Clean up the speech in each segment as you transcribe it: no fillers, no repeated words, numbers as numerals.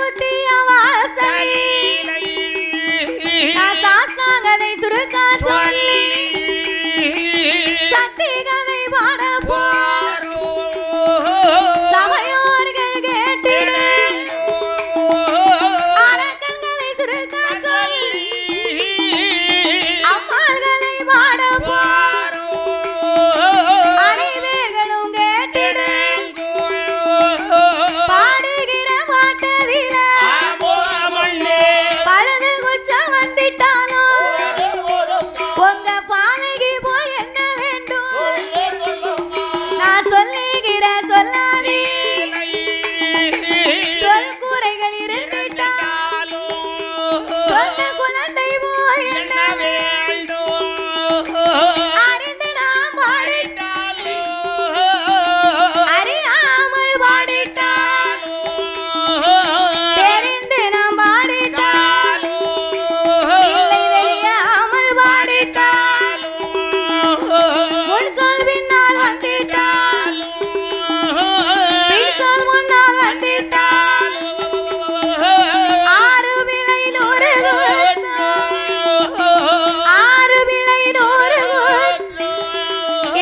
குத்திய வாசலில் நான் சாஸ்தாங்கதை சுருக்கா சொல்லி சக்தி கதை பாட சபையோர்கள் கேட்டிடு அரக்கன்களை சுருக்கா சொல்லி அம்மாள்களை பாட அனைவர்களும் கேட்டிடு பாடுகிற பாட்டதில பழுது குச்சம் வந்திட்டாலும் உங்க பாலகி போய் என்ன வேண்டும் நான் சொல்லுகிற சொல்லாதே சொல் கூரைகள் இருந்துட்டாலும் சொந்த குழந்தை போய் என்ன வேண்டும் அறிந்து நாம் பாடிட்டாலும் அறியாமல் பாடிட்டாலும் தெரிந்து நாம் பாடிட்டாலும் இல்லை தெரியாமல் பாடிட்டாலும் முன் சொல் பின்னால் வந்துட்டாலும் பின் சொல் முன்னால் வந்துட்டாலும் ஆறு விலை நூறு ஆறு விலை நூறு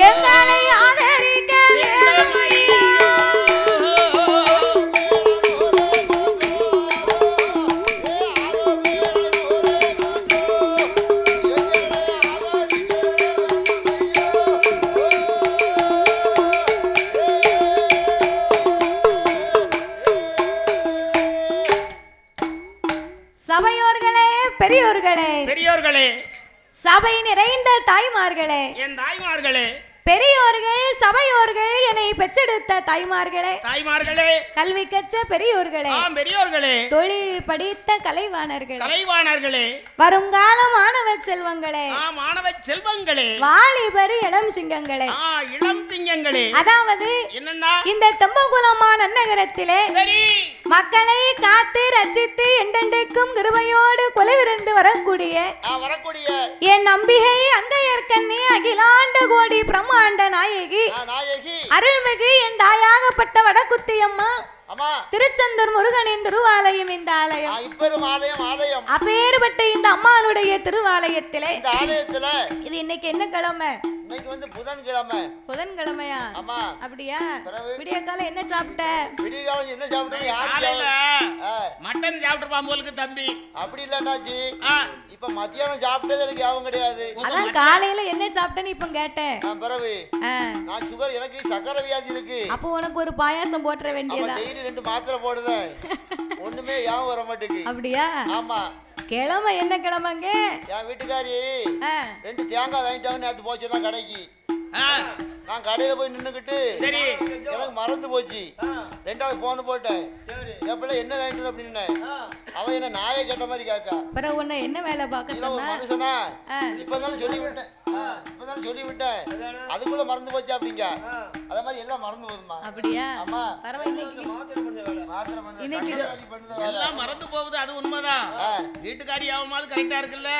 எங்களை ஆதரிக்க சபையோர்களே பெரியோர்களே பெரியோர்களே, சபை நிறைந்த தாய்மார்களே, என் தாய்மார்களே, பெரியோர்கள் சபையோர்கள் என்னை பெற்றெடுத்த தாய்மார்களே, தாய்மார்களே, கல்வி கற்ற பெரியோர்களே, பெரியோர்களே, தொழில் படித்த கலைவாணர்களே, கலைவாணர்களே, வருங்கால மாணவ செல்வங்களே, மாணவ செல்வங்களே, வாலிபர் இளம் சிங்கங்களே, இளம் சிங்கங்களே, அதாவது என்னன்னா இந்த தம்பகுலமா நன்னகரத்திலே சரி மக்களை காத்து ரட்சித்து என்றென்றைக்கும் கிருபையோடு கொலைவிருந்து வரக்கூடிய என் நம்பிகை அங்கையர்கண்ணி அகிலாண்ட கோடி பிரம்மாண்ட நாயகி அருள்மிகு என் தாயாகப்பட்ட வடக்குத்தியம்மா திருச்செந்தூர் முருகனின் திருவாலயம் இந்த ஆலயம் அப்பேறுபட்ட இந்த அம்மாளுடைய திருவாலயத்திலே இது இன்னைக்கு என்ன கிழமை? இன்னைக்கு வந்து புதன்கிழமை. புதன்கிழமையா? ஆமா. அப்படியா? விடிய காலம் என்ன சாப்பிட்ட? விடிய காலம் என்ன சாப்பிட்டீங்க? காலையில மட்டன் சாப்பிட்டுருப்பான் போலுக்கு தம்பி. அப்படி இல்லன்னாச்சி இப்ப மத்தியானம் சாப்பிட்டதே எனக்கு ஞாபகம் கிடையாது. அதான் காலையில என்ன சாப்பிட்டேன்னு இப்ப கேட்டேன். பரவு நான் சுகர், எனக்கு சக்கரை வியாதி இருக்கு. அப்போ உனக்கு ஒரு பாயாசம் போட்டுற வேண்டியதா? டெய்லி 2 மாத்திரை போடுதேன், ஒண்ணுமே ஞாபகம் வர மாட்டேங்குது. அப்படியா? ஆமா. கிழமை என்ன கிழமைங்க? என் வீட்டுக்காரி 2 தேங்காய் வாங்கிட்டாங்க நேத்து போச்சுன்னா கடைக்கு. நான் கடையில போய் நின்னுக்கிட்டு சரி எனக்கு மறந்து போச்சு. 2வது போன் போட்டேன், எப்பல என்ன வேணும் அப்படின்னு. அவன் என்ன நாயை கேட்ட மாதிரி கேட்கா. அப்புறம் உன்னை என்ன வேலை பார்க்க சொன்னா? மனுஷனா இப்பதானே சொல்லிவிட்டேன், இப்பதானே சொல்லிவிட்டேன், அதுக்குள்ள மறந்து போச்சு அப்படிங்க. அத மாதிரி எல்லாம் மறந்து போகுதுமா. அப்படியா? ஆமா. பரவாயில்லை, மாத்திரை எல்லாம் மறந்து போகுது, அது உண்மைதான். வீட்டுக்காரி ஆகும்போது கரெக்டா இருக்குல்ல,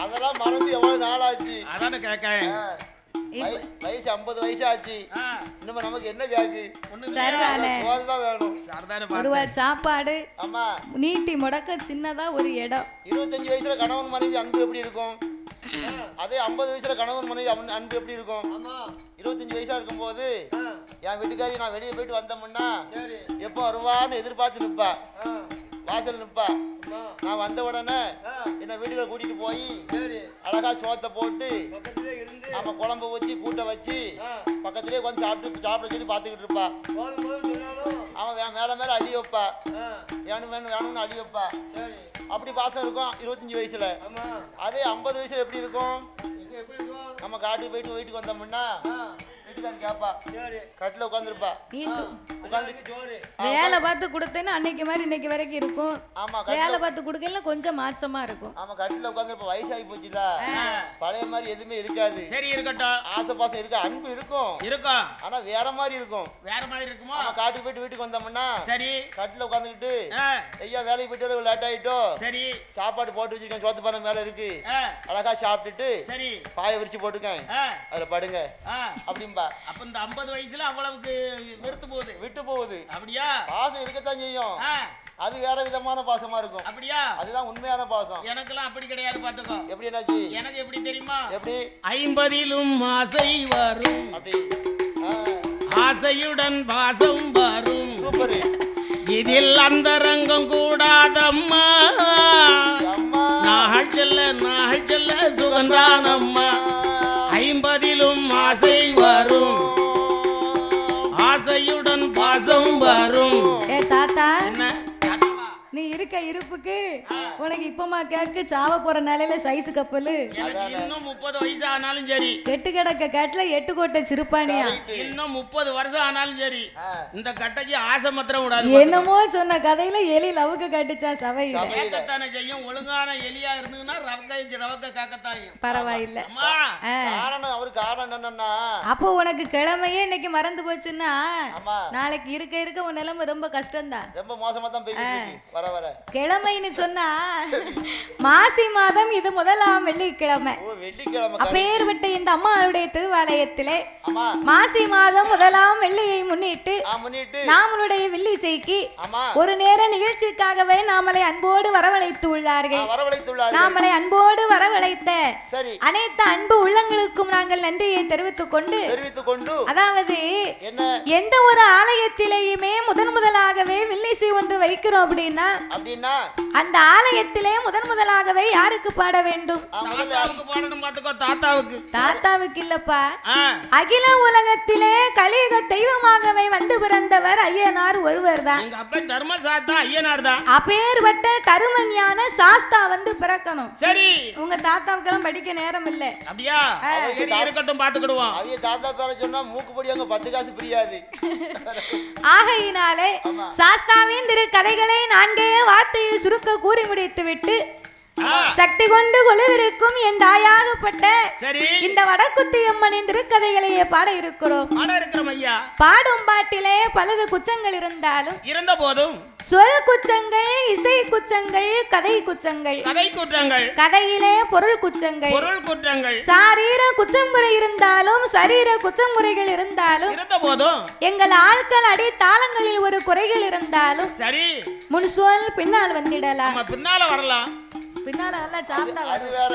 அதெல்லாம் மறந்து எவ்வளவு நாள் ஆச்சு. அதான கேட்கறேன். வயசு 50 வயசு ஆச்சு, இன்னும் நமக்கு என்ன கேக்கு? சோறுதான் வேணும். ஒருவா சாப்பாடு. ஆமா. நீட்டி முடக்க சின்னதா ஒரு இடம். 25 வயசுல கணவன் மனைவி அன்பு எப்படி இருக்கும்? அதே 50 வயசுல கணவன் மனைவி அன்பு எப்படி இருக்கும்? 25 வயசா இருக்கும் போது என் வீட்டுக்காரி நான் வெளியே போயிட்டு வந்தோம்னா எப்போ வருவான்னு எதிர்பார்த்து நிப்பா, வாசல் நிப்பா. நான் வந்த உடனே என்ன வீட்டுக்குள்ள கூட்டிட்டு போய் அழகா சோத்தை போட்டு நம்ம குழம்பு ஊற்றி கூட்ட வச்சு பக்கத்திலே உட்காந்து சாப்பிட சொல்லி பார்த்துக்கிட்டு இருப்பா. அவன் மேல மேல அடி வைப்பா, வேணும்னு அடி வைப்பா. அப்படி பாசம் இருக்கும் 25 வயசுல. அதே 50 வயசுல எப்படி இருக்கும்? நம்ம காட்டுக்கு போயிட்டு வீட்டுக்கு வந்தோம்னா வீட்டுக்காரன் கேப்பா, கட்டில உட்காந்துருப்பா, வேலை பார்த்து கொடுத்தேன்னு அன்னைக்கு மாதிரி இன்னைக்கு வரைக்கும் இருக்கும். ஆமா, வேலை பார்த்து கொடுக்கல கொஞ்சம் மாற்றமா இருக்கும். ஆமா, கட்டில உட்காந்துருப்பா. வயசாகி போச்சுல, பழைய மாதிரி எதுவுமே இருக்காது. சரி இருக்கட்டும், ஆசை பாசம் இருக்கு, அன்பு இருக்கும், ஆனா வேற மாதிரி இருக்கும். வேற மாதிரி இருக்குமா? நம்ம காட்டுக்கு போயிட்டு வீட்டுக்கு வந்தோம்னா சரி கட்டில உட்காந்துக்கிட்டு ஐயா வேலைக்கு போயிட்டு லேட் ஆயிட்டோம், சரி சாப்பாடு போட்டு வச்சிருக்கேன், சோத்து பானை மேல இருக்கு, அழகா சாப்பிட்டுட்டு சரி பாயை விரிச்சு போட்டுக்கேன், அதுல படுங்க அப்படின்பா. அப்ப இந்த 50 வயசுல அவ்வளவுக்கு வெறுத்து போகுது, விட்டு போகுது. அப்படியா? பாசம் இருக்கத்தான் செய்யும். ஆ, அது வேற விதமான பாசமா இருக்கும். அப்படியா? அதுதான் உண்மையான பாசம். எனக்கெல்லாம் அப்படி கிடையாது, பாத்துக்கோ. எப்படி என்னாச்சு? எனக்கு எப்படி தெரியுமா? எப்படி? 50லும் ஆசை வரும், அப்படி. ஆசையுடன் பாசம் வரும். சூப்பர். இதில் அந்த ரங்கம் கூடாதம்மா, அம்மா நாள் செல்ல சுகந்தானம்மா. 50லும் ஆசை வரும், ஆசையுடன் பாசம் வரும். ஏ தாத்தா, என்ன நீ இருக்க இருப்புக்கு உனக்கு இப்பமா கேக்கு சாவ போற நிலையில சைஸ் கப்பல். எனக்கு இன்னும் 30 வயசு ஆனாலும் சரி, கெட்டு கிடக்க கேட்டுல 8 கோட்டை சிறுப்பானியா. இன்னும் 30 வருஷம் ஆனாலும் சரி, இந்த கட்டைக்கு ஆசை மாத்திரம் விடாது. என்னமோ சொன்ன கதையில எலி லவுக்க கட்டுச்சா சபையில. கேட்கத்தானே செய்யும். ஒழுங்கான எலியா இருந்ததுன்னா ரவக்க காக்கத்தான். பரவாயில்ல. காரணம் அவரு காரணம் என்னன்னா, அப்போ உனக்கு கிழமையே இன்னைக்கு மறந்து போச்சுன்னா ஆமா நாளைக்கு இருக்க இருக்க உன் நிலைமை ரொம்ப கஷ்டம்தான். ரொம்ப மோசமா தான் போயிட்டு இருக்கு. வர வர கிழமைன்னு சொன்னா மாசி மாதம் இது முதலாம் வெள்ளிக்கிழமை. ஓ வெள்ளிக்கிழமை. அப்பேற்பட்ட இந்த அம்மாவுடைய திருவாலயத்திலே ஆமா மாசி மாதம் முதலாம் வெள்ளியை முன்னிட்டு முன்னிட்டு நாமளுடைய வெள்ளிசைக்கு ஆமா ஒரு நேர நிகழ்ச்சிக்காகவே நாமளை அன்போடு வரவழைத்து உள்ளார்கள். வரவழைத்துள்ளார்கள். நாமளை அன்போடு வரவழைத்த சரி அனைத்து அன்பு உள்ளங்களுக்கும் நாங்கள் நன்றியை தெரிவித்துக் கொண்டு அதாவது என்ன எந்த ஒரு ஆலயத்திலேயுமே முதலாகவே வில்லிசை ஒன்று வைக்கிறோம் அப்படின்னா அந்த ஆலயத்திலே முதலாகவே யாருக்கு பாட வேண்டும்? தாத்தாவுக்கு இல்லப்பா, அகில உலகத்திலே கலியுக தெய்வமாகவே வந்து பிறந்தவர் ஐயனார் ஒருவர் தான். அப்பேற்பட்ட தருமஞான சாஸ்தா வந்து பிறக்கணும். சரி, உங்க தாத்தாவுக்கெல்லாம் படிக்க நேரம் இல்ல. அப்படியா? இருக்கட்டும், பாத்துக்கிடுவோம். அவிய தாத்தா பேர சொன்னா மூக்குப்படி அங்க 10 காசு பிரியாது. ஆகையினாலே சாஸ்தாவின் திரு கதைகளை 4 வார்த்தையில் சுருக்க கூறி முடித்து விட்டு சக்தி கொண்டு கொலுவிருக்கும் என் தாயாகப்பட்ட இந்த வடக்குத்தி அம்மனின் திருக்கதைகளையே பாட இருக்கிறோம். பாடும் பாட்டிலே பலது குச்சங்கள் இருந்தாலும் இருந்த போதும் சொல் குச்சங்கள், இசை குச்சங்கள், கதை குச்சங்கள், கதையிலே பொருள் குற்றங்கள், சாரீர குச்சமுறை இருந்தாலும் சரீர குச்சமுறைகள் இருந்தாலும் இருந்த போதும் எங்கள் ஆட்கள் அடி தாளங்களில் ஒரு குறைகள் இருந்தாலும் சரி முன் சொல் பின்னால் வந்திடலாம். பின்னால வரலாம், பின்னால நல்லா சாப்பிட்டா அது வேற,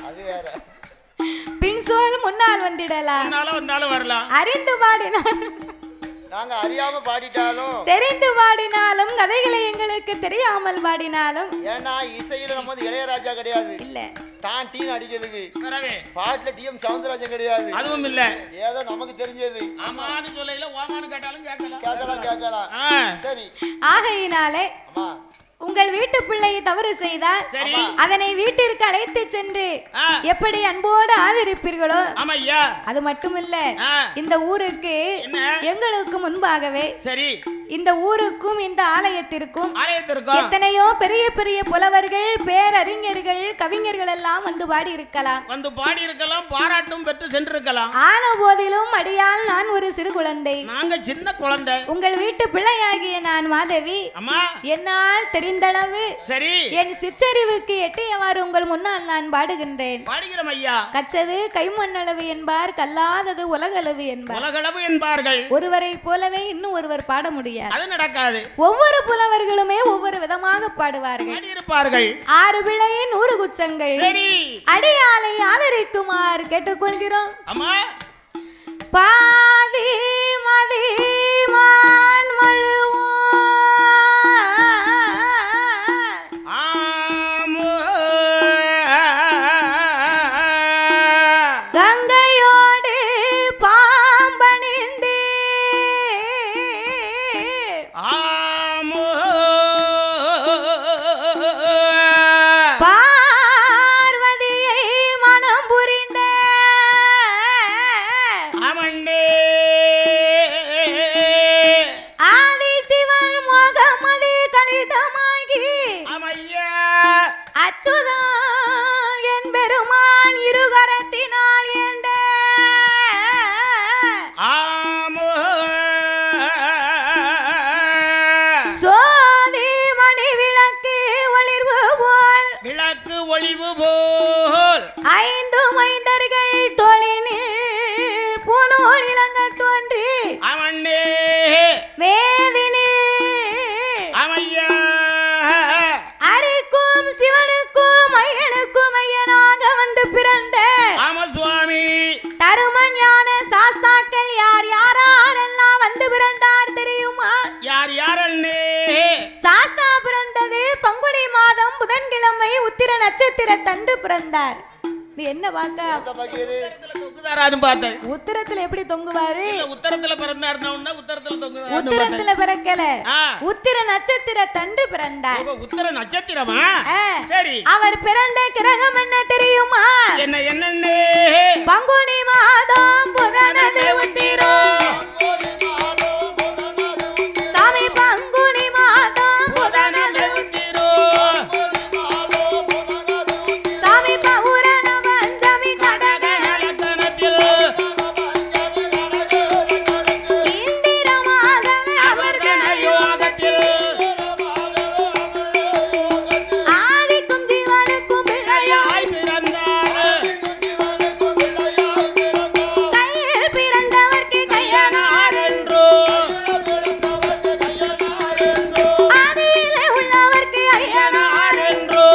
அது வேற. பின் சொல் முன்னால் வந்திடலாம், முன்னால வந்தாலும் வரலாம். அறிந்து பாடினாலும் நாங்க அறியாம பாடிட்டாலும் தெரிந்து பாடினாலும் கதைகளை எங்களுக்கு தெரியாமல் பாடினாலும் ஏன்னா இசையில நம்ம வந்து இளையராஜா கிடையாது இல்ல, தான் டீன் அடிக்கிறதுக்கு பாட்டுல டிஎம் சவுந்தரராஜன் கிடையாது, அதுவும் இல்ல. ஏதோ நமக்கு தெரிஞ்சது ஆமான்னு சொல்லையில ஓமான்னு கேட்டாலும் கேட்கலாம். சரி, ஆகையினாலே உங்கள் வீட்டு பிள்ளை தவறு செய்தால் அதனை வீட்டிற்கு அழைத்து சென்று எப்படி அன்போடு ஆதரிப்பீர்களோ அது மட்டுமில்ல இந்த ஊருக்கு எங்களுக்கு முன்பாகவே சரி இந்த ஊருக்கும் இந்த ஆலயத்திற்கும் எத்தனையோ பெரிய பெரிய புலவர்கள், பேரறிஞர்கள், கவிஞர்கள் எல்லாம் வந்து பாடி இருக்கலாம், பாராட்டும் பெற்று சென்றிருக்கலாம். ஆன போதிலும் அடியால் நான் ஒரு சிறு குழந்தை, நாங்க சின்ன குழந்தை. உங்கள் வீட்டு பிள்ளையாகிய நான் மாதவி என்னால் தெரிந்தளவு சரி என் சிற்றறிவுக்கு எட்டியவாறு உங்கள் முன்னால் நான் பாடுகின்றேன். கச்சது கைமண்ணளவு என்பார், கல்லாதது உலகளவு என்பார்கள். ஒருவரை போலவே இன்னும் ஒருவர் பாட முடியாது, அது நடக்காது. ஒவ்வொரு புலவர்களுமே ஒவ்வொரு விதமாக பாடுவார்கள். 6 பிழை 100 குச்சங்கள். அடியாலை ஆதரிக்குமாறு கேட்டுக்கொள்கிறோம். பாதி மதி மான் மழுவோ கங்கையோடு பாம்பணிந்து பார்வதியை மனம் புரிந்த ஆதிசிவன் மோகமதி கலிதமாகி அச்சுதம் என் பெருமான் இருகரத்தினால் ஏந்த சோதி மணி விளக்கு ஒளிவு போல் 5 மைந்தர்கள் தோளினில் பூநூலில் ஆமையா அரிக்கும் சிவனுக்கும் ஐயனுக்கும் ஐயனாக வந்து பிறந்த ஆமா சுவாமி தருமன் ஞான சாஸ்தாக்கள் யார் யாரெல்லாம் வந்து பிறந்தார் தெரியுமா? யார் யாரண்ணே சாஸ்தா பிறந்தது பங்குனி மாதம் புதன்கிழமை உத்திர நட்சத்திரத்தன்று பிறந்தார். நீ என்ன பாக்க தொங்குதாரான்னு பார்த்தேன். உத்திரத்துல எப்படி தொங்குவாரு? உத்தரத்துல பிறந்தாருன்னா உத்தரத்துல தொங்குதாரு. உத்திரத்துல பிறக்கல, உத்திர நட்சத்திரத்தன்று பிறந்தார். உத்தர நட்சத்திரமா? சரி. அவர் பிறந்த கிரகம் என்ன தெரியுமா? என்ன என்னன்னு? பங்குனி மாதம் புதனது உத்திரோ சாமி, பங்குனி மாதம் புதனது உத்திரோ சாமி, பௌரண பஞ்சமி கடக இந்திரமாகவே அமர்ந்த யோகத்தில் ஆதிக்கும் ஜீவனுக்கும் பிள்ளையாய் பிறந்தார். கையில் பிறந்தவர்க்கு கையனார் என்றோ ஆதியிலே உள்ளவர்க்கு ஐயனார் என்றோ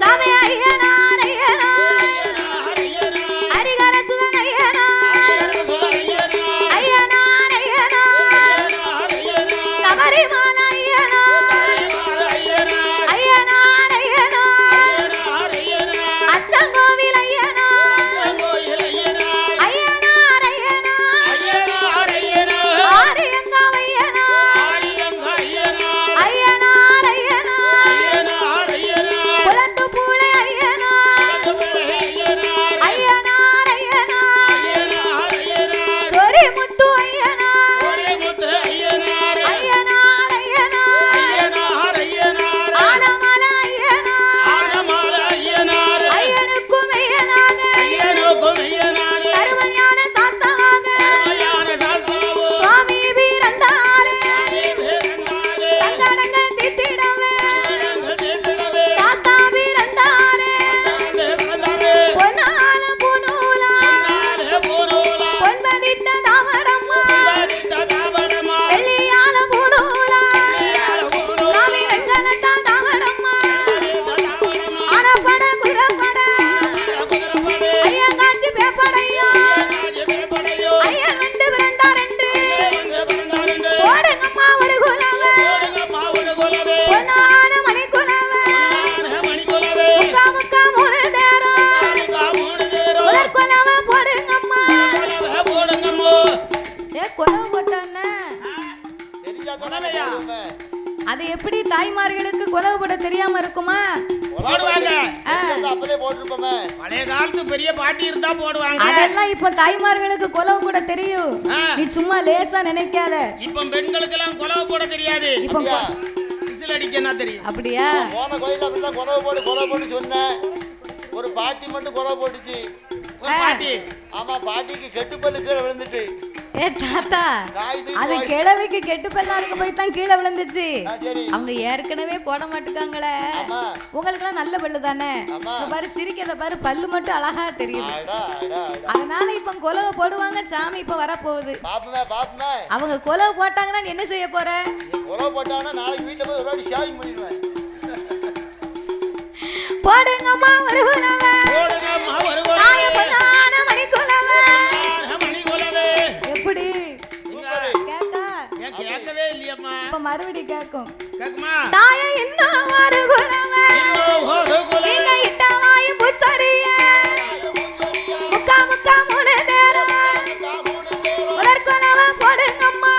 சாமி, ஐயனார் ஐயனார் ஹரிகர சுதன் ஐயனார் ஐயனார் ஐயனார் சபரிமலை ஐயனார் ஐயனார் ஐயனார் அச்சங்கோவில் ஐயனார் ஐயனார் ஐயனார் ஆரியங்காவ் ஐயனார் ஐயனார் ஐயனார் குலத்துப்பூளை ஐயனார் ஐயனார் ஐயனார் சொரிமுத்து ஐயனார் ஐயனார் ஐயனார் ஆனமல ஐயனார் ஐயனுக்கும் ஐயனாக தருமஞான சாஸ்தாவாக சுவாமி பிறந்தாரே சங்கடங்கள் தீர்த்திடவே சாஸ்தா பிறந்தாரே பொன்னால பூநூலா பொன்பதித்த தாமடம்மா வெள்ளியால பூநூலா சாமி வெங்கலத்தா தாமடம்மா ஆனப்பட குரப்பட ஐயன் காட்சி பேப்படையோ ஐயன் வந்து பிறந்தார் என்று ஓடுங்கம்மா ஒரு குலவே பொன்னான மணி குலவே முக்கா முக்கா மூணு தேரம் முதற் குலவை போடுங்கம்மா. ஏ குலவை போட்டானே அது எப்படி தாய்மார்களுக்கு குலவு போட தெரியாம இருக்குமா? போடுவாங்க. அப்பதே போட்டுருப்போமே. பழைய காலத்து பெரிய பாட்டி இருந்தா போடுவாங்க. அதெல்லாம் இப்ப தாய்மார்களுக்கு குலவு போட தெரியும். நீ சும்மா லேசா நினைக்காத. இப்ப பெண்களுக்கு எல்லாம் குலவு போட தெரியாது. இப்ப விசில் அடிக்கனா தெரியும். அப்படியா? போன கோயில்ல அப்படிதான் குலவு போட்டு சொன்னேன். ஒரு பாட்டி மட்டும் குலவு போட்டுச்சு. ஒரு பாட்டி. ஆமா, பாட்டிக்கு கெட்டுப்பல்லு கீழே விழுந்துட்டு. ஏ தாத்தா, அது கிழவிக்கு கெட்டுப்பல்லா இருக்க போய் தான் கீழே விழுந்துச்சு. அவங்க ஏற்கனவே போட மாட்டுக்காங்களே. உங்களுக்கு எல்லாம் நல்ல பல்லு தானே. பாரு சிரிக்கிறத பாரு, பல்லு மட்டும் அழகா தெரியுது. அதனால இப்ப குலவை போடுவாங்க. சாமி இப்ப வர போகுது. அவங்க குலவை போட்டாங்கன்னா நீ என்ன செய்ய போற? குலவு போட்டாங்கன்னா நாளைக்கு வீட்டுல போய் ஒரு வாட்டி ஷேவிங் பண்ணிடுவேன். போடுங்கம்மா ஒரு குலவை, போடுங்கம்மா ஒரு குலவை, ஆய பொன்னான மணி குலவை. மணி குலவை எப்படி கேட்டா? கேட்கவே இல்லையம்மா. இப்ப மறுபடி கேட்கும். கேக்குமா? தாய இன்னும் ஒரு குலவை, நீங்க இட்ட வாயு புச்சரிய முக்கா முக்கா மூணு நேரம் முதற் குலவை போடுங்கம்மா.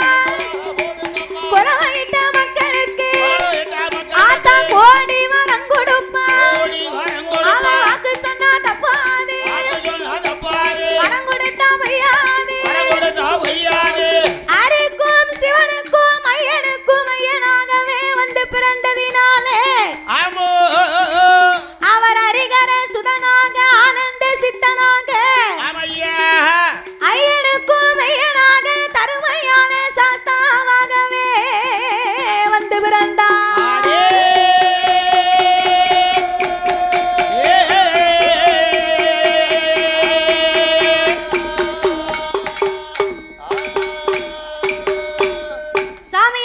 குலவை இட்ட மக்களுக்கு ஆத்தா கோடி வரம் கொடுப்பா. அவன் வாக்கு சொன்னா தப்பாது, வரம் கொடுத்தா வையாது. அரிக்கும் சிவனுக்கும் ஐயனுக்கும் ஐயனாகவே வந்து பிறந்ததினாலே அவர் ஹரிகர சுதனாக ஆனந்த சித்தனாக ஐயனுக்கும் ஐயனாக தருமையான சாஸ்தாவாகவே வந்து பிறந்தார். சாமி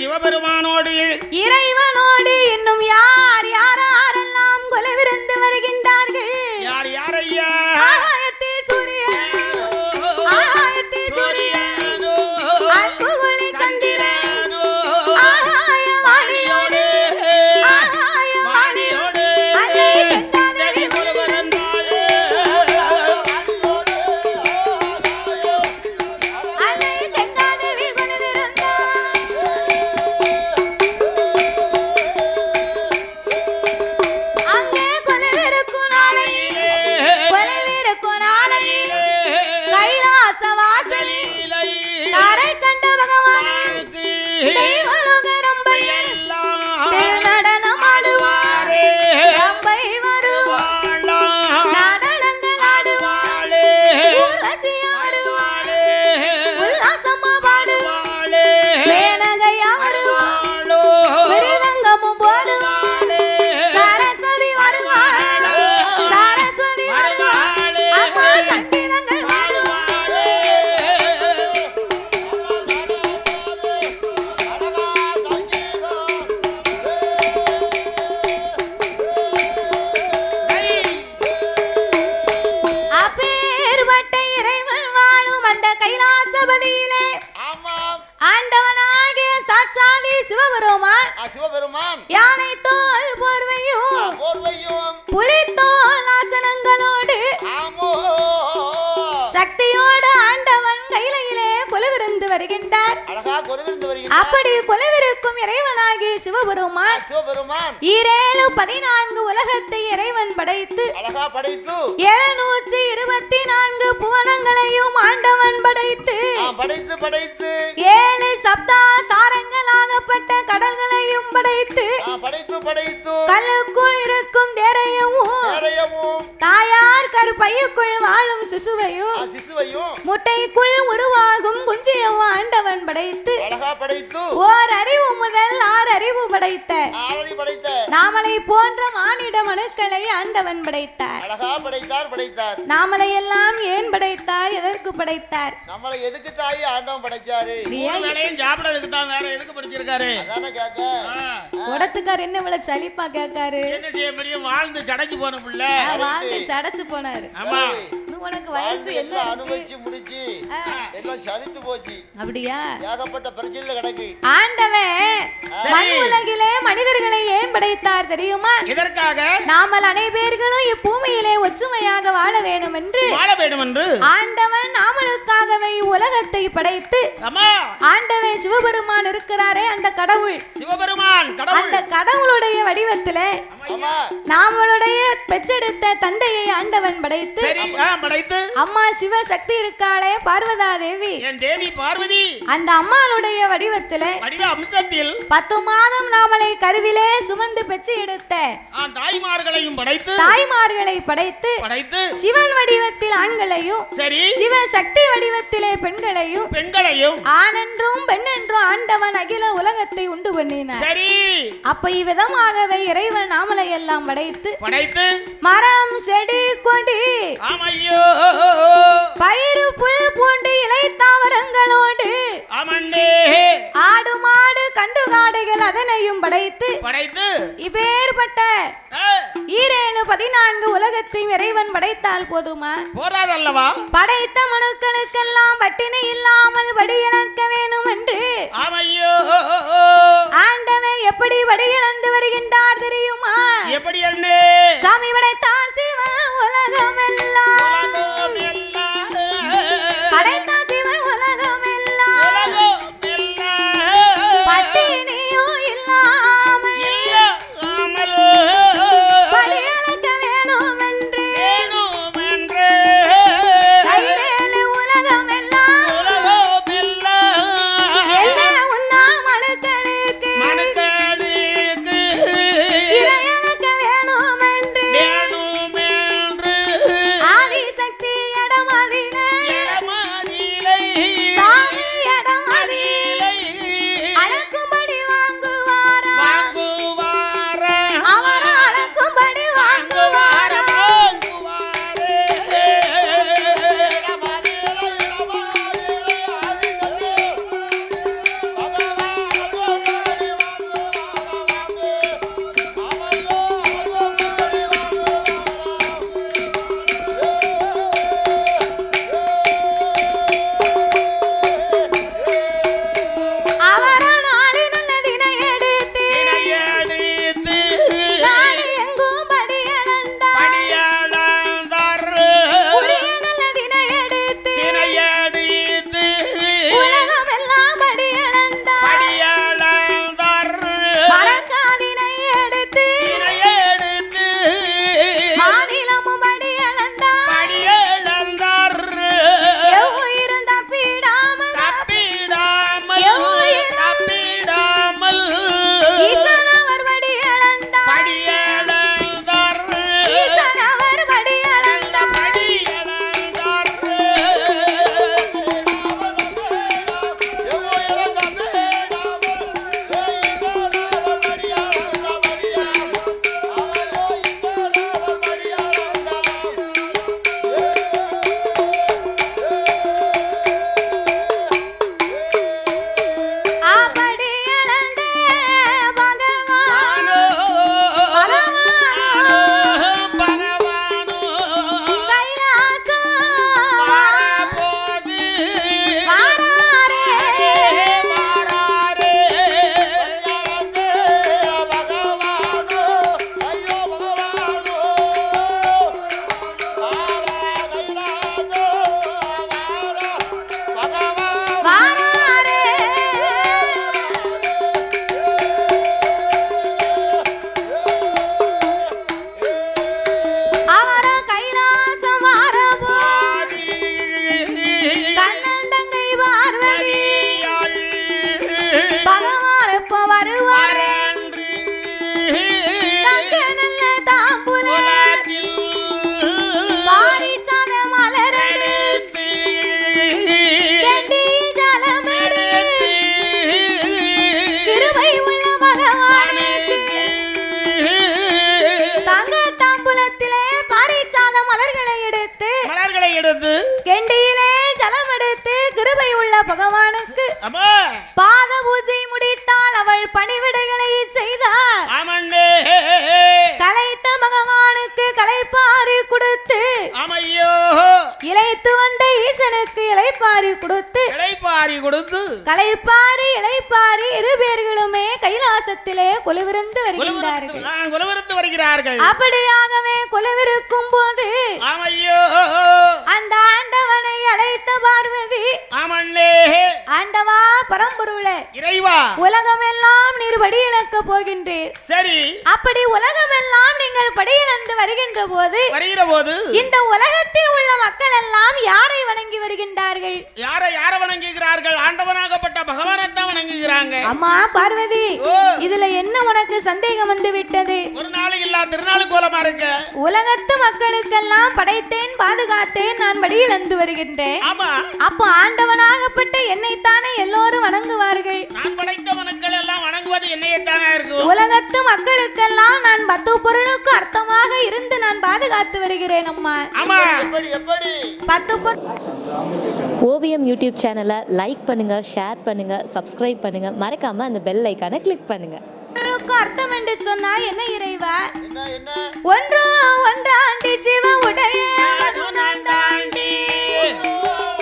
சிவபெருமானோடு இறைவனோடு இன்னும் யார் யாரெல்லாம் கொலைவிருந்து வருகின்றார்கள்? யார் யார் ஐயா? ஆகாயத்தில் சூரியன், ஆகாயத்தில் சூரியன், அன்புகுழி சந்திரன், ஆகாய வாணியோடு, ஆகாய வாணியோடு, அன்னை தென்காதேவி கொலுவிருந்தாள், அன்னை தென்காதேவி கொலுவிருந்தாள். அங்கே கொலுவிருக்கும் நாளையிலே, கொலுவிருக்கும் நாளையிலே, கைலாச வாசலில் தாரை கண்ட பகவானே தெய்வலோக ரம்பையில் திருநடனம் ஆடுவார், ரம்பை வருவார், நடனங்கள் ஆடுவார், ஊர்வசியா வருவார், உல்லாசமா பாடுவார், மேனகையா வருவார், விருதங்கமும் போடுவார், சரஸ்வதி வருவார், சரஸ்வதி வருவார், அம்மா சங்கீதங்கள் பாடுவார். அப்பேற்பட்ட இறைவன் வாழும் அந்த கைலாசபதியிலே ஆமாம். ஆண்டவனாகிய சாட்சாதி சிவபெருமான் சிவபெருமான் யானை தோல் போர்வையும் போர்வையும் புலித்தோல் ஆசனங்களோடு ஆமோ சக்தியோடு ஆண்டவன் கையிலே கொலுவிருந்து வருகின்றார். அழகா கொலுவிருந்து வருகின்றார். அப்படி கொலுவிருக்கும் இறைவனாகிய சிவபெருமான் சிவபெருமான் 14 உலகத்தை இறைவன் படைத்து அழகா படைத்து 724 புவனங்களையும் ஆண்டவன் படைத்து படைத்து படைத்து 7 சப்தா சாரங்களாகப்பட்ட கடல்களையும் படைத்து படைத்து படைத்து கல்லுக்குள் இருக்கும் தேரையவும் நிறையவும் தாயார் கருப்பையுக்குள் வாழும் சிசுவையும் சிசுவையும் முட்டைக்குள் உருவாகும் குஞ்சியவும் ஆண்டவன் படைத்து அழகா படைத்து ஓர் அறிவு முதல் 6 அறிவு படைத்த ஆறடி படைத்த நாமலை போன்ற மானிட மனுக்களை ஆண்டவன் படைத்தார். அழகா படைத்தார். நாமலை எல்லாம் ஏன் படைத்தார்? எதற்கு படைத்தார்? நம்மளை எதுக்கு தாயி ஆண்டவன் படைச்சாரு? வேலையும் சாப்பிடறதுக்கு தான், வேற எதுக்கு படிச்சிருக்காரு? அதானே கேக்க. உடத்துக்கார் என்ன இவ்வளவு சலிப்பா கேட்காரு? என்ன செய்ய முடியும்? வாழ்ந்து சடைச்சு போன புள்ள. வாழ்ந்து சடைச்சு போனாரு. ஆமா. உனக்கு வயசு என்ன எல்லாம் அனுபவிச்சு முடிச்சு எல்லாம் சரித்து போச்சு. அப்படியா? ஏகப்பட்ட பிரச்சனையில கிடக்கு. ஆண்டவன் மண் உலகிலே மனிதர்களை ஏன் படைத்தார் தெரியுமா? இதற்காக நாமல் அனைவர்களும் இப்பூமியிலே ஒற்றுமையாக வாழ வேண்டும் என்று ஆண்டவன் நாமளுக்காகவே உலகத்தை படைத்து ஆண்டவன் சிவபெருமான் இருக்கிறாரே அந்த கடவுள், சிவபெருமான் அந்த கடவுளுடைய வடிவத்திலே நாமளுடைய பெற்றெடுத்த தந்தையை ஆண்டவன் படைத்து அம்மா சிவசக்தி இருக்காளே பார்வதா தேவி, என் தேவி பார்வதி, அந்த அம்மாளுடைய வடிவத்திலே 10 மாதம் நாமளை கருவிலே சுமந்து பெற்று எடுத்த தாய்மார்களை படைத்து சிவன் வடிவத்தில் ஆண்களையும் சிவ சக்தி வடிவத்திலே பெண்களையும் ஆணென்றும் பெண்ணென்றும் ஆண்டவன் அகில உலகத்தை உண்டு பண்ணினார். அப்ப இவ்விதமாகவே இறைவன் நாமளை எல்லாம் படைத்து மரம் செடி கொடி பயிறு புல் பூண்டு இலை தாவரங்களோடு ஆடு மாடு கண்டு காடைகள் அதனையும் படைத்து இப்பேற்பட்ட 14 உலகத்தையும் இறைவன் படைத்தால் போதுமா? போராதல்லவா? படைத்த மனுக்களுக்கெல்லாம் பட்டினி இல்லாமல் வடியிழக்க வேணும் என்று ஆண்டவன் எப்படி வடியிழந்து வருகின்றார் தெரியுமா? எப்படி அண்ணே? சாமி படைத்தார் சிவன் உலகம் எல்லாம், படைத்தார் சிவன் உலகம் எல்லாம், பட்டினியும் இல்லாமல் படியளக்க வேணும் என்று கைவேலு உலகம் எல்லாம் என்ன உண்ணா மனுக்கள் கெண்டியிலே ஜலம் எடுத்து கிருபை உள்ள பகவானுக்கு அம்மா பாத பூஜை முடித்தால் அவள் பணிவிடைகளை செய்தார். ஆமண்ணே கலைத்த பகவானுக்கு கலைப்பாரி கொடுத்து ஆமையோ இளைத்து வந்த ஈசனுக்கு இளைப்பாரி கொடுத்து இளைப்பாரி கொடுத்து கலைப்பாரி இளைப்பாரி இரு பேர்களுமே கைலாசத்திலே கொலுவிருந்து வருகின்றார்கள். குலவிருந்து வருகிறார்கள். அப்படியாகவே கொலுவிருக்கும் போது ஆமையோ அந்த ஆண்டவனை அழைத்த பார்வதி ஆமண்ணே ஆண்டவா பரம்பொருளே இறைவா உலகமெல்லாம் நீர் படியிழக்க போகின்றீர். சரி அப்படி உலகமெல்லாம் நீங்கள் படியிழந்து வருகின்ற போது வருகிற போது இந்த உலகத்தில் உள்ள மக்கள் எல்லாம் யாரை வணங்கி வருகின்றார்கள்? யாரை வணங்குகிறார்கள்? ஆண்டவனாகப்பட்ட பகவானைத்தான் வணங்குகிறாங்க. அம்மா பார்வதி ஓ. இதுல என்ன உனக்கு சந்தேகம் வந்து விட்டது? ஒரு நாளைக்கு இல்ல திருநாள் கோலமா இருக்க. உலகத்து மக்களுக்கெல்லாம் படைத்தேன் பாதுகாத்தேன் நான் படியிழந்து வருகின்றேன். ஆமா அப்போ ஆண்டவனாகப்பட்ட என்னைத்தானே எல்லோரும் வணங்குவார்கள். நான் படைத்த மனுக்கள் எல்லாம் வணங்குவது என்னையத்தானே இருக்கும். உலகத்து மக்களுக்கெல்லாம் நான் 10 பொருளுக்கு அர்த்தமாக இருந்து நான் பாதுகாத்து வருகிறேன் அம்மா. ஆமா எப்படி எப்படி 10 ஓவியம் யூடியூப் சேனலை லைக் பண்ணுங்கள், ஷேர் பண்ணுங்கள், சப்ஸ்கிரைப் பண்ணுங்கள், மறக்காமல் அந்த பெல் ஐக்கானை கிளிக் பண்ணுங்கள். பொருளுக்கு அர்த்தம் என்று சொன்னா என்ன இறைவா? என்ன என்ன ஒன்றோ ஒன்றாண்டி சிவ உடைய நான் தாண்டி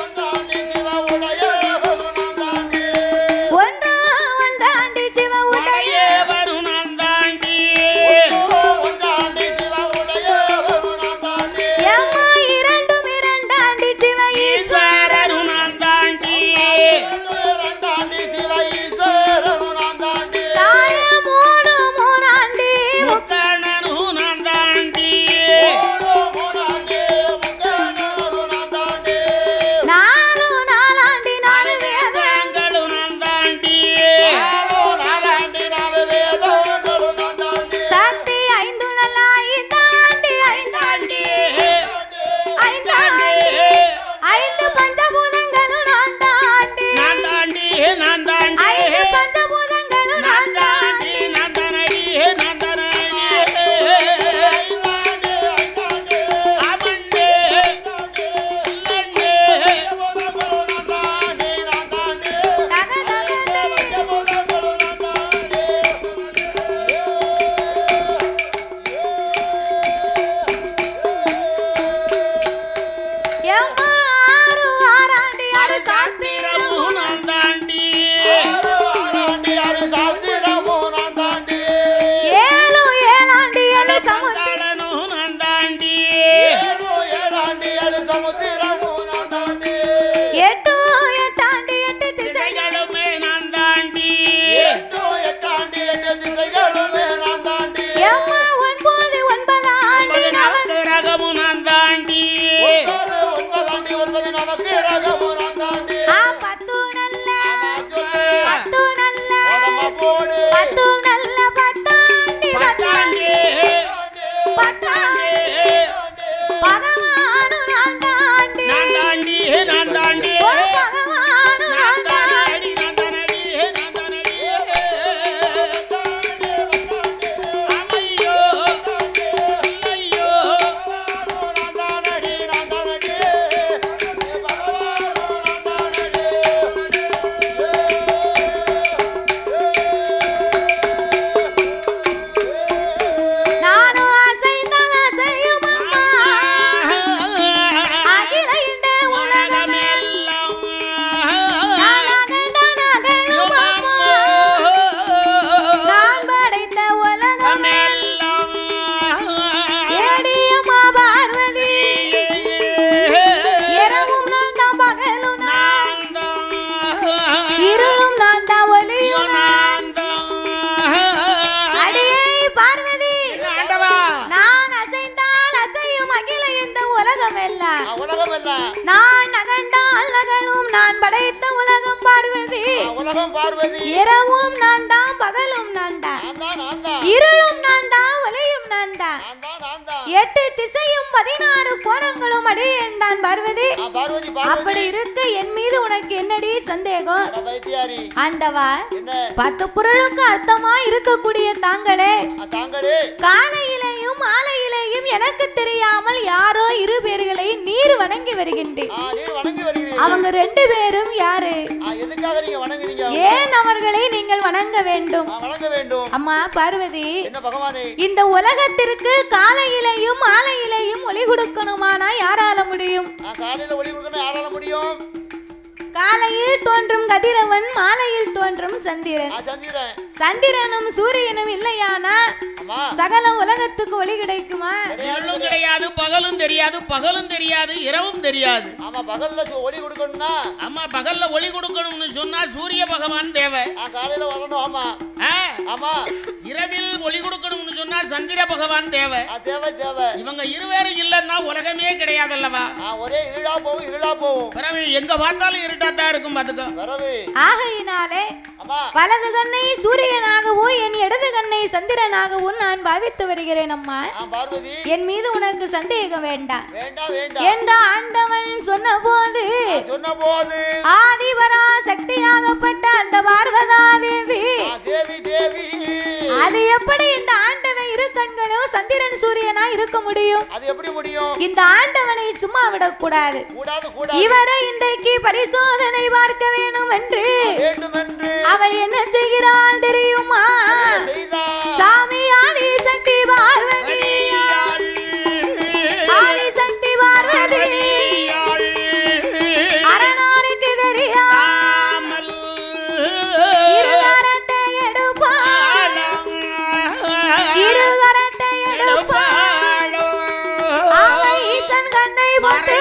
ஒன்றாண்டி சிவா உடைய பகவானாண்டி. ஒன்றோ ஒன்றாண்டி சிவ உடைய உடையே வரும் நான் தாண்டி ஒன்றாண்டி சிவா உடைய பகவானாண்டி. எம்மா இரண்டும் இரண்டாண்டி சிவ ஈஸ்வரரும் நான் தாண்டி இரண்டாண்டி சிவா ஈஸ்வரனாண்டி. தாய மூணு மூணாண்டி முக்கண்ணனும் நான் தாண்டி மூணாண்டி முக்கண்ணனாண்டி. நாலு நாலாண்டி நாலு வேத வேதங்களும் நான் தாண்டி நாலாண்டி நாலு வேதங்களுனாண்டி. சக்தி ஐந்து நல்லாயி தாண்டி ஐந்தாண்டி ஐந்தாண்டி ஐந்து பஞ்சபூதங்களும் நான் தாண்டி நான் தாண்டி நான் தாண்டி ஐந்து பஞ்சபூதங்களும் நான் நான் தாண்டி தாண்டி நான் தானடி நான் தானடி ஆமண்ணே இல்லண்ணே தக தக எம்மா ஆறு ஆறாண்டி ஆறு சாஸ்திரம் சாஸ்திரமும் நான் தாண்டி ஏழு ஏழாண்டி ஏழு சமுத்திரம் காலனும் நான் தாண்டி எட்டு எட்டாண்டி எட்டு திசை திசைகளுமே நான் தாண்டி எம்மா ஒன்பது ஒன்பதாண்டி நவ ரகமும் நான் தாண்டி ஆ பத்து நல்ல பத்து நல்ல பத்து நல்ல பத்தாண்டி பத்தாண்டி பத்தாண்டி பகவானு நான் தாண்டி நான் தாண்டி நான் தாண்டி ஓ பகவானு நான் தாண்டி நான் தானடி நான் தானடி அம்மையோ ஐயோ நானும் அசைந்தால் அசையும் அம்மா அகில இந்த உலகமெல்லாம் நான் அகண்ட நகரும் அம்மா நான் படைத்த உலகம் ஏடியம்மா பார்வதி இரவும் நான் தான் பகலும் நான் இருளும் நான் தான் ஒளியும் நான் அடியே பார்வதி நான் அசைந்தால் அசையும் அகில இந்த உலகம் எல்லாம் உலகம் என்ன நான் அகண்டால் நகலும் நான் படைத்த உலகம் பார்வதி உலகம் பார்வதி இரவும் நான் தான் பகலும் நான் தான் நான் தான் இருளும் நான் தான் ஒளியும் நான் தான் நான் தான் 8 திசையும் 16 கோணங்களும் அடியேன் தான் பார்வதி. பார்வதி அப்படி இருக்க என் மீது உனக்கு என்னடி சந்தேகம்? வைத்தியாரி ஆண்டவா, என்ன 10 பொருளுக்கு அர்த்தமா இருக்கக்கூடிய தாங்களே காலையிலேயும் மாலையிலேயும் எனக்கு தெரியாமல் யாரோ 2 பேர்களை நீர் வணங்கி வருகின்றேன். அவங்க 2 பேரும் யாரு? எதுக்காக நீங்க வணங்குறீங்க? ஏன் அவர்களை நீங்கள் வணங்க வேண்டும்? அம்மா பார்வதி, இந்த உலகத்திற்கு காலையிலேயும் மாலையிலேயும் ஒளி கொடுக்கணுமானா யாரால முடியும்? காலையில ஒளி கொடுக்கணும் யாரால முடியும்? காலையில் தோன்றும் கதிரவன், மாலையில் தோன்றும் சந்திரன். சந்திரனும் சூரியனும் இல்லையானா சகல உலகத்துக்கு ஒளி கிடைக்குமா? இரவும் கிடையாது, பகலும் தெரியாது, பகலும் தெரியாது, இரவும் தெரியாது. ஆமா, பகல்ல ஒளி கொடுக்கணும்னா ஆமா, பகல்ல ஒளி கொடுக்கணும்னு சொன்னா சூரிய பகவான் தேவை. காலையில வரணும். ஆமா ஆமா. இரவில் ஒளி கொடுக்கணும்னு சொன்னா சந்திர பகவான் தேவை. தேவை தேவை. இவங்க இருவேரும் இல்லன்னா உலகமே கிடையாது அல்லவா? ஒரே இருளா போகும், இருளா போகும். பிறகு எங்க பார்த்தாலும் இருட்டாத்தான் இருக்கும் பாத்துக்கோ. ஆகையினாலே வலது கண்ணை சூரியனாகவும் என் இடது கண்ணை சந்திரனாகவும் நான் பாவித்து வருகிறேன். அம்மா பார்வதி, என் மீது உனக்கு சந்தேகம் வேண்டாம் என்ற ஆண்டவன் சொன்ன போது ஆதிபரா சக்தியாகப்பட்ட அந்த பார்வதா தேவி அது எப்படி இந்த ஆண்டவன் 2 கண்களும் சந்திரன் சூரியனா இருக்க முடியும்? அது எப்படி முடியும்? இந்த ஆண்டவனை சும்மா விடக்கூடாது. இவரை இன்றைக்கு பரிசோதனை பார்க்க வேண்டும் என்று அவள் என்ன செய்கிறாள் தெரியுமா? சாமி ஆதிசக்தி பார்வதி, ஆதிசக்தி பார்வதி அரணாருக்கு தெரியாமல் இருகரத்தை எடுப்பாள், இருகரத்தை எடுப்பாள், அவள் ஈசன் கண்ணை போட்டு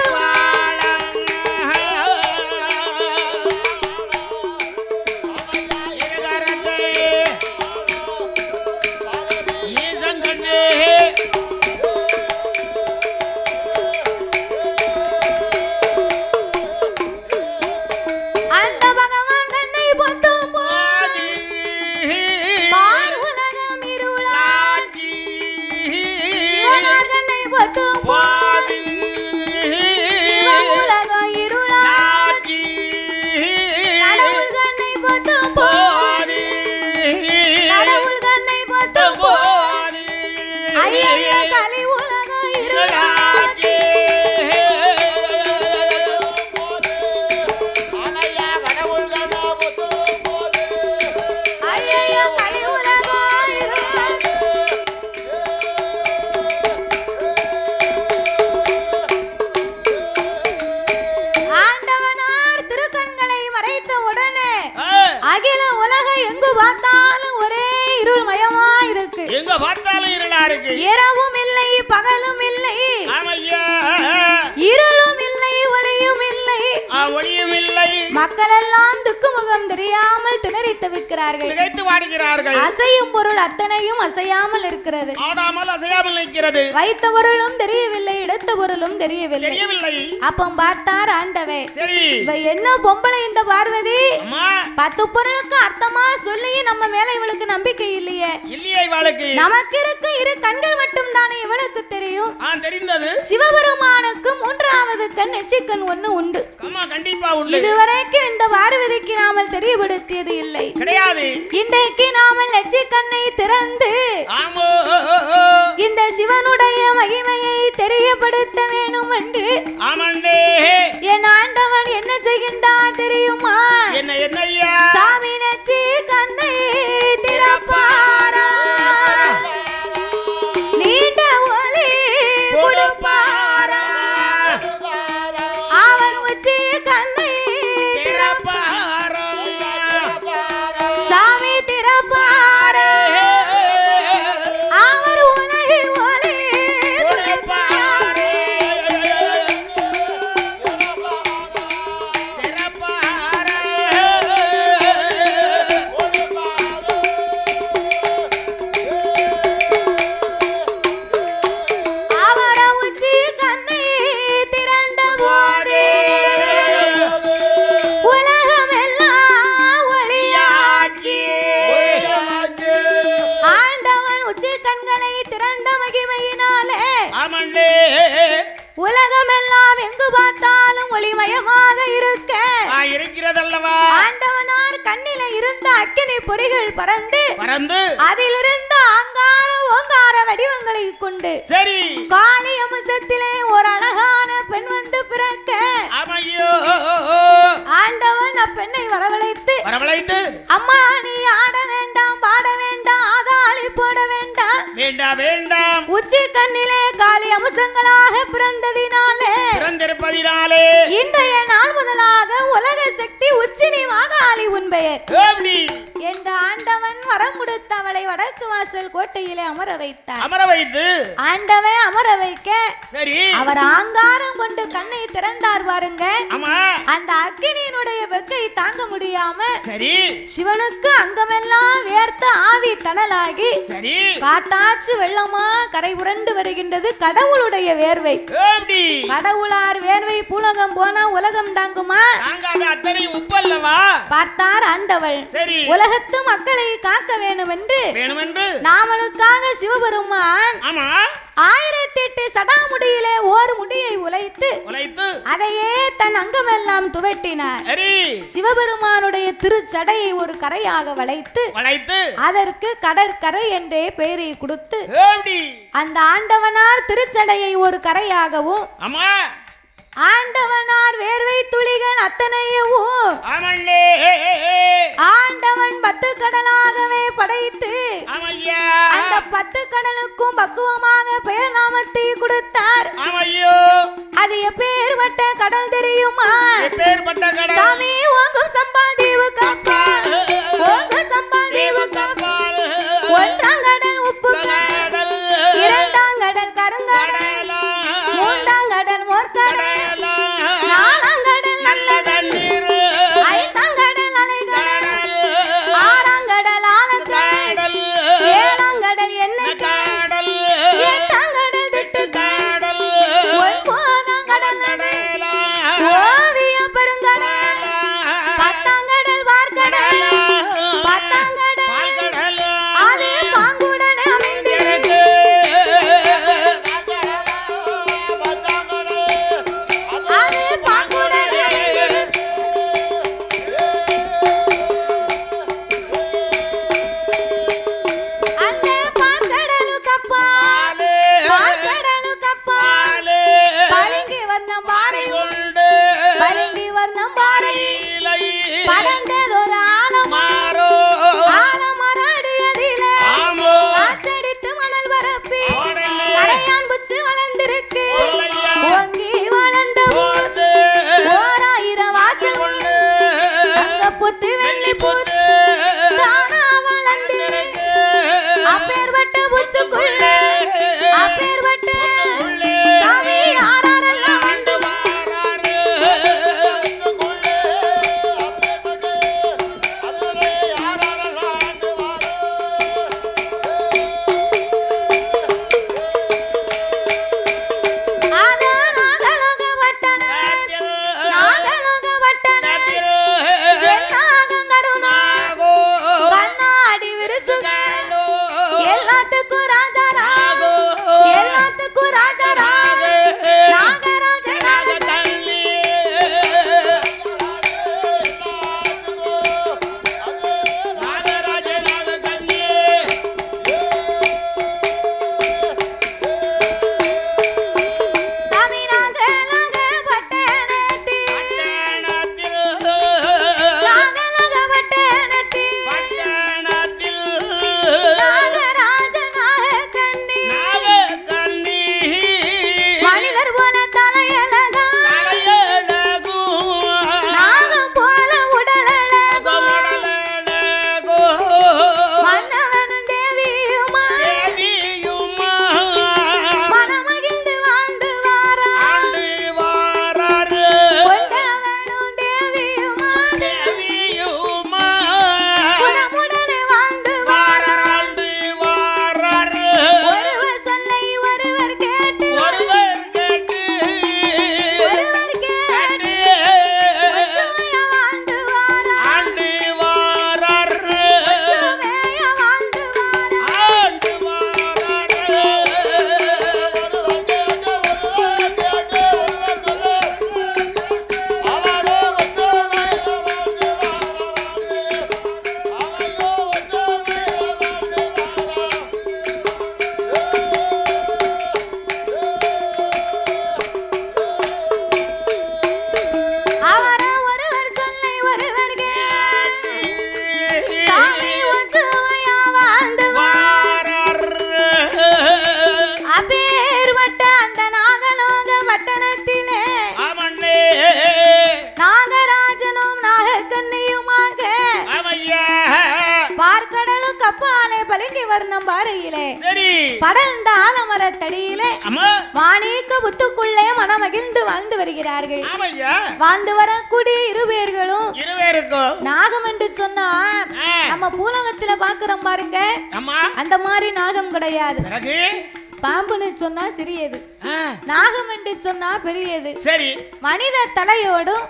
இரவும் இல்லை, பகலும் இல்லை, இருளும் இல்லை, ஒளியும் இல்லை, ஒளியும் இல்லை. மக்கள் எல்லாம் துக்குமுகம் தெரியாமல் திணறி தவிக்கிறார்கள், திகைத்து வாடுகிறார்கள். அசையும் பொருள் அத்தனையும் அசையாமல் இருக்கிறது, ஆடாமல் அசையாமல் இருக்கிறது. வைத்த பொருளும் தெரியவில்லை, எடுத்த பொருளும் தெரியவில்லை. அப்போ பார்த்தார் ஆண்டவே, சரி இவ என்ன பொம்பளை இந்த பார்வதி? 10 பொருளுக்கு அர்த்தமா சொல்லி நம்ம மேல இவளுக்கு நம்பிக்கை இல்லையே. இல்லையே இவளுக்கு. நமக்கு இருக்க 2 கண்கள் மட்டும் தானே இவளுக்கு தெரியும். தெரிந்தது. சிவபெருமானுக்கு 3வது கண் நெற்றிக்கண் ஒண்ணு உண்டு. கண்டிப்பா உண்டு. இதுவரைக்கும் இந்த பார்வதிக்கு நாமல் தெரியப்படுத்தியது இல்லை. கிடையாது. இன்றைக்கு நாமல் நெற்றிக்கண்ணை திறந்து இந்த சிவனுடைய மகிமையை தெரியப்படுத்த வேண்டும் என்று என் ஆண்டவன் என்ன செய்கின்றான் தெரியுமா? என்னையா? சாமி நெற்றி கண்ணை திறப்பாரா, நீண்ட ஒளி கொடுப்பாரா, அவன் உச்சி கண்ணை திறப்பாரா, சாமி திறப்பாரா, பார்த்தாலும் ஒளிமயமாக இருக்க இருக்கிறதல்லவா ஆண்டவனார் கண்ணில இருந்த அக்கினி பொறிகள் பறந்து பறந்து அதிலிருந்த ஆங்கார ஓங்கார வடிவங்களை கொண்டு சரி காளி அம்சத்திலே ஒரு அழகான பெண் வந்து பிறக்க ஆமையோ ஆண்டவன் அப்பெண்ணை வரவழைத்து அம்மா நீ ஆட வேண்டாம் பாட வேண்டாம் ஆதாளி போட வேண்டாம் வேண்டாம் வேண்டாம் உச்சி கண்ணிலே காளி அம்சங்களாக பிறந்திருப்பதினாலே இன்றைய நாள் முதலாக உலக சக்தி உச்சினி மாகாளி உன் பெயர் என்ற ஆண்டவன் வரம் கொடுத்து அவளை வடக்கு வாசல் கோட்டையிலே அமர வைத்து ஆண்டவன் அமர வைக்க சரி அவர் ஆங்காரம் கொண்டு கண்ணை திறந்தார் பாருங்க ஆமா அந்த அக்கினியினுடைய வெக்கை தாங்க முடியாம சரி சிவனுக்கு அங்கமெல்லாம் வேர்த்து ஆவி தணலாகி சரி காட்டாச்சு வெள்ளமா கரை புரண்டு வருகின்றது கடவுளுடைய வேர்வை கடவுளார் வேர்வை பூலகம் போனா உலகம் தாங்குமா அத்தனை உப்பல்லவா பார்த்தார் ஆண்டவள் சரி உலகத்து மக்களை காக்க வேண்டும் என்று நாமளுக்காக சிவபெருமான் ஆமா 1008 சடாமுடியிலே ஒரு முடியை உழைத்து அதையே தன் அங்கமெல்லாம் துவட்டினார் சிவபெருமானுடைய திருச்சடையை ஒரு கரையாக வளைத்து அதற்கு கடற்கரை என்றே பெயரை கொடுத்து அந்த ஆண்டவனார் திருச்சடையை ஒரு கரையாகவும் ஆண்டவனார் வேர்வை துளிகள் அத்தனையும் ஆண்டவன் 10 கடலாகவே படைத்து அந்த 10 கடலுக்கும் பக்குவமாக பெயர் நாமத்தை கொடுத்தார் அது எப்பேற்பட்ட கடல் தெரியுமா சாமி ஓங்கும் சம்பாதீவு கப்பால் ஓங்கும் சம்பாதீவு கப்பால் 1ஆம் கடல் உப்பு கடல் 2ஆம் கடல் கருங்கடல் 3ஆம் கடல் மோர்க்கடல் 4ஆம் கடல் நல்ல தண்ணீர் 5ஆம் கடல் அலைகடல் 6ஆம் கடல் ஆழக்கடல் கப்பாலே பளிங்கு வர்ணம் பாறையிலே சரி படர்ந்த ஆலமரத்தடியிலே அம்மா மாணிக்க புத்துக்குள்ளே மனமகிழ்ந்து வாழ்ந்து வருகிறார்கள். ஆமையா வாழ்ந்து வரக்கூடிய இருவேர்களும் இருவேருக்கும் நாகம் என்று சொன்னா நம்ம பூலகத்துல பாக்குறோம் பாருங்க, அம்மா அந்த மாதிரி நாகம் கிடையாது. பிறகு பாம்புன்னு சொன்னா சிறியது, நாகம் என்று சொன்னா பெரியது. சரி மனித தலையோடும்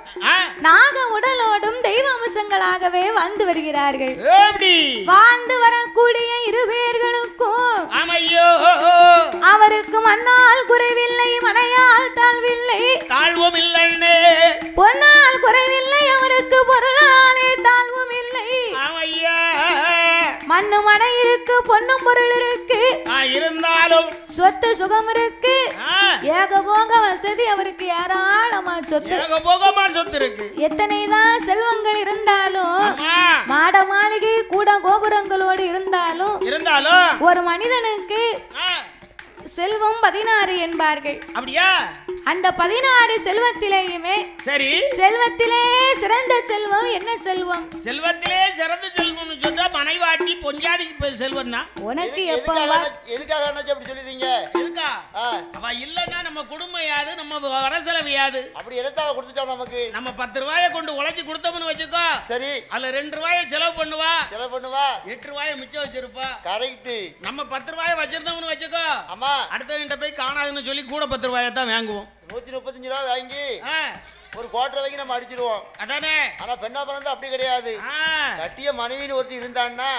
நாக உடலோடும் தெய்வ அம்சங்களாகவே வாழ்ந்து வருகிறார்கள். எப்படி வாழ்ந்து வரக்கூடிய இருவேர்களுக்கும் ஆமையோ அவருக்கு மண்ணால் குறைவில்லை, மனையால் தாழ்வில்லை, தாழ்வும் இல்லைன்னு பொன்னால் குறைவில்லை, அவருக்கு பொருளாலே தாழ்வும் இல்லை. ஆமையா மண்ணு மனை இருக்கு, பொன்னும் பொருள் இருக்கு, இருந்தாலும் சொத்து சுகம் இருக்கு, ஏகபோக வசதி அவருக்கு ஏராளமா சொத்து, ஏகபோகமா சொத்து இருக்கு. எத்தனைதான் செல்வங்கள் இருந்தாலும் மாட மாளிகை கூட கோபுரங்களோடு இருந்தாலும் ஒரு மனிதனுக்கு செல்வம் 16 என்பார்கள். அப்படியா? அந்த 16 செல்வத்திலேயுமே சரி செல்வத்திலே சிறந்த செல்வம் என்ன செல்வம்? செல்வத்திலே சிறந்த செல்வம்னு சொன்னா மனைவாட்டி பொஞ்சாதிக்கு செல்வம்னா உனக்கு எதுக்காக அண்ணாச்சி அப்படி சொல்லுதீங்க? இருக்கா அவ இல்லன்னா நம்ம குடும்பம் யாது, நம்ம வர செலவு யாது? அப்படி எடுத்தாவ கொடுத்துட்டா நமக்கு நம்ம 10 ரூபாயை கொண்டு உழைச்சி கொடுத்தோம்னு வச்சுக்கோ, சரி அதுல 2 ரூபாயை செலவு பண்ணுவா 8 ரூபாயை மிச்சம் வச்சிருப்பா. கரெக்ட். நம்ம 10 ரூபாயை வச்சிருந்தோம்னு வச்சுக்கோ, ஆமா அடுத்தவங்கிட்ட போய் காணாதுன்னு சொல்லி கூட 10 ரூபாயை தான் வாங்குவோம். 135 ரூபாய் வாங்கி ஒரு குவார்டர் வாங்கி நம்ம அடிச்சிருவோம். அதானே. ஆனா பெண்ணா பிறந்தா அப்படி கிடையாது. கட்டிய மனைவின்னு ஒருத்தி இருந்தான்னா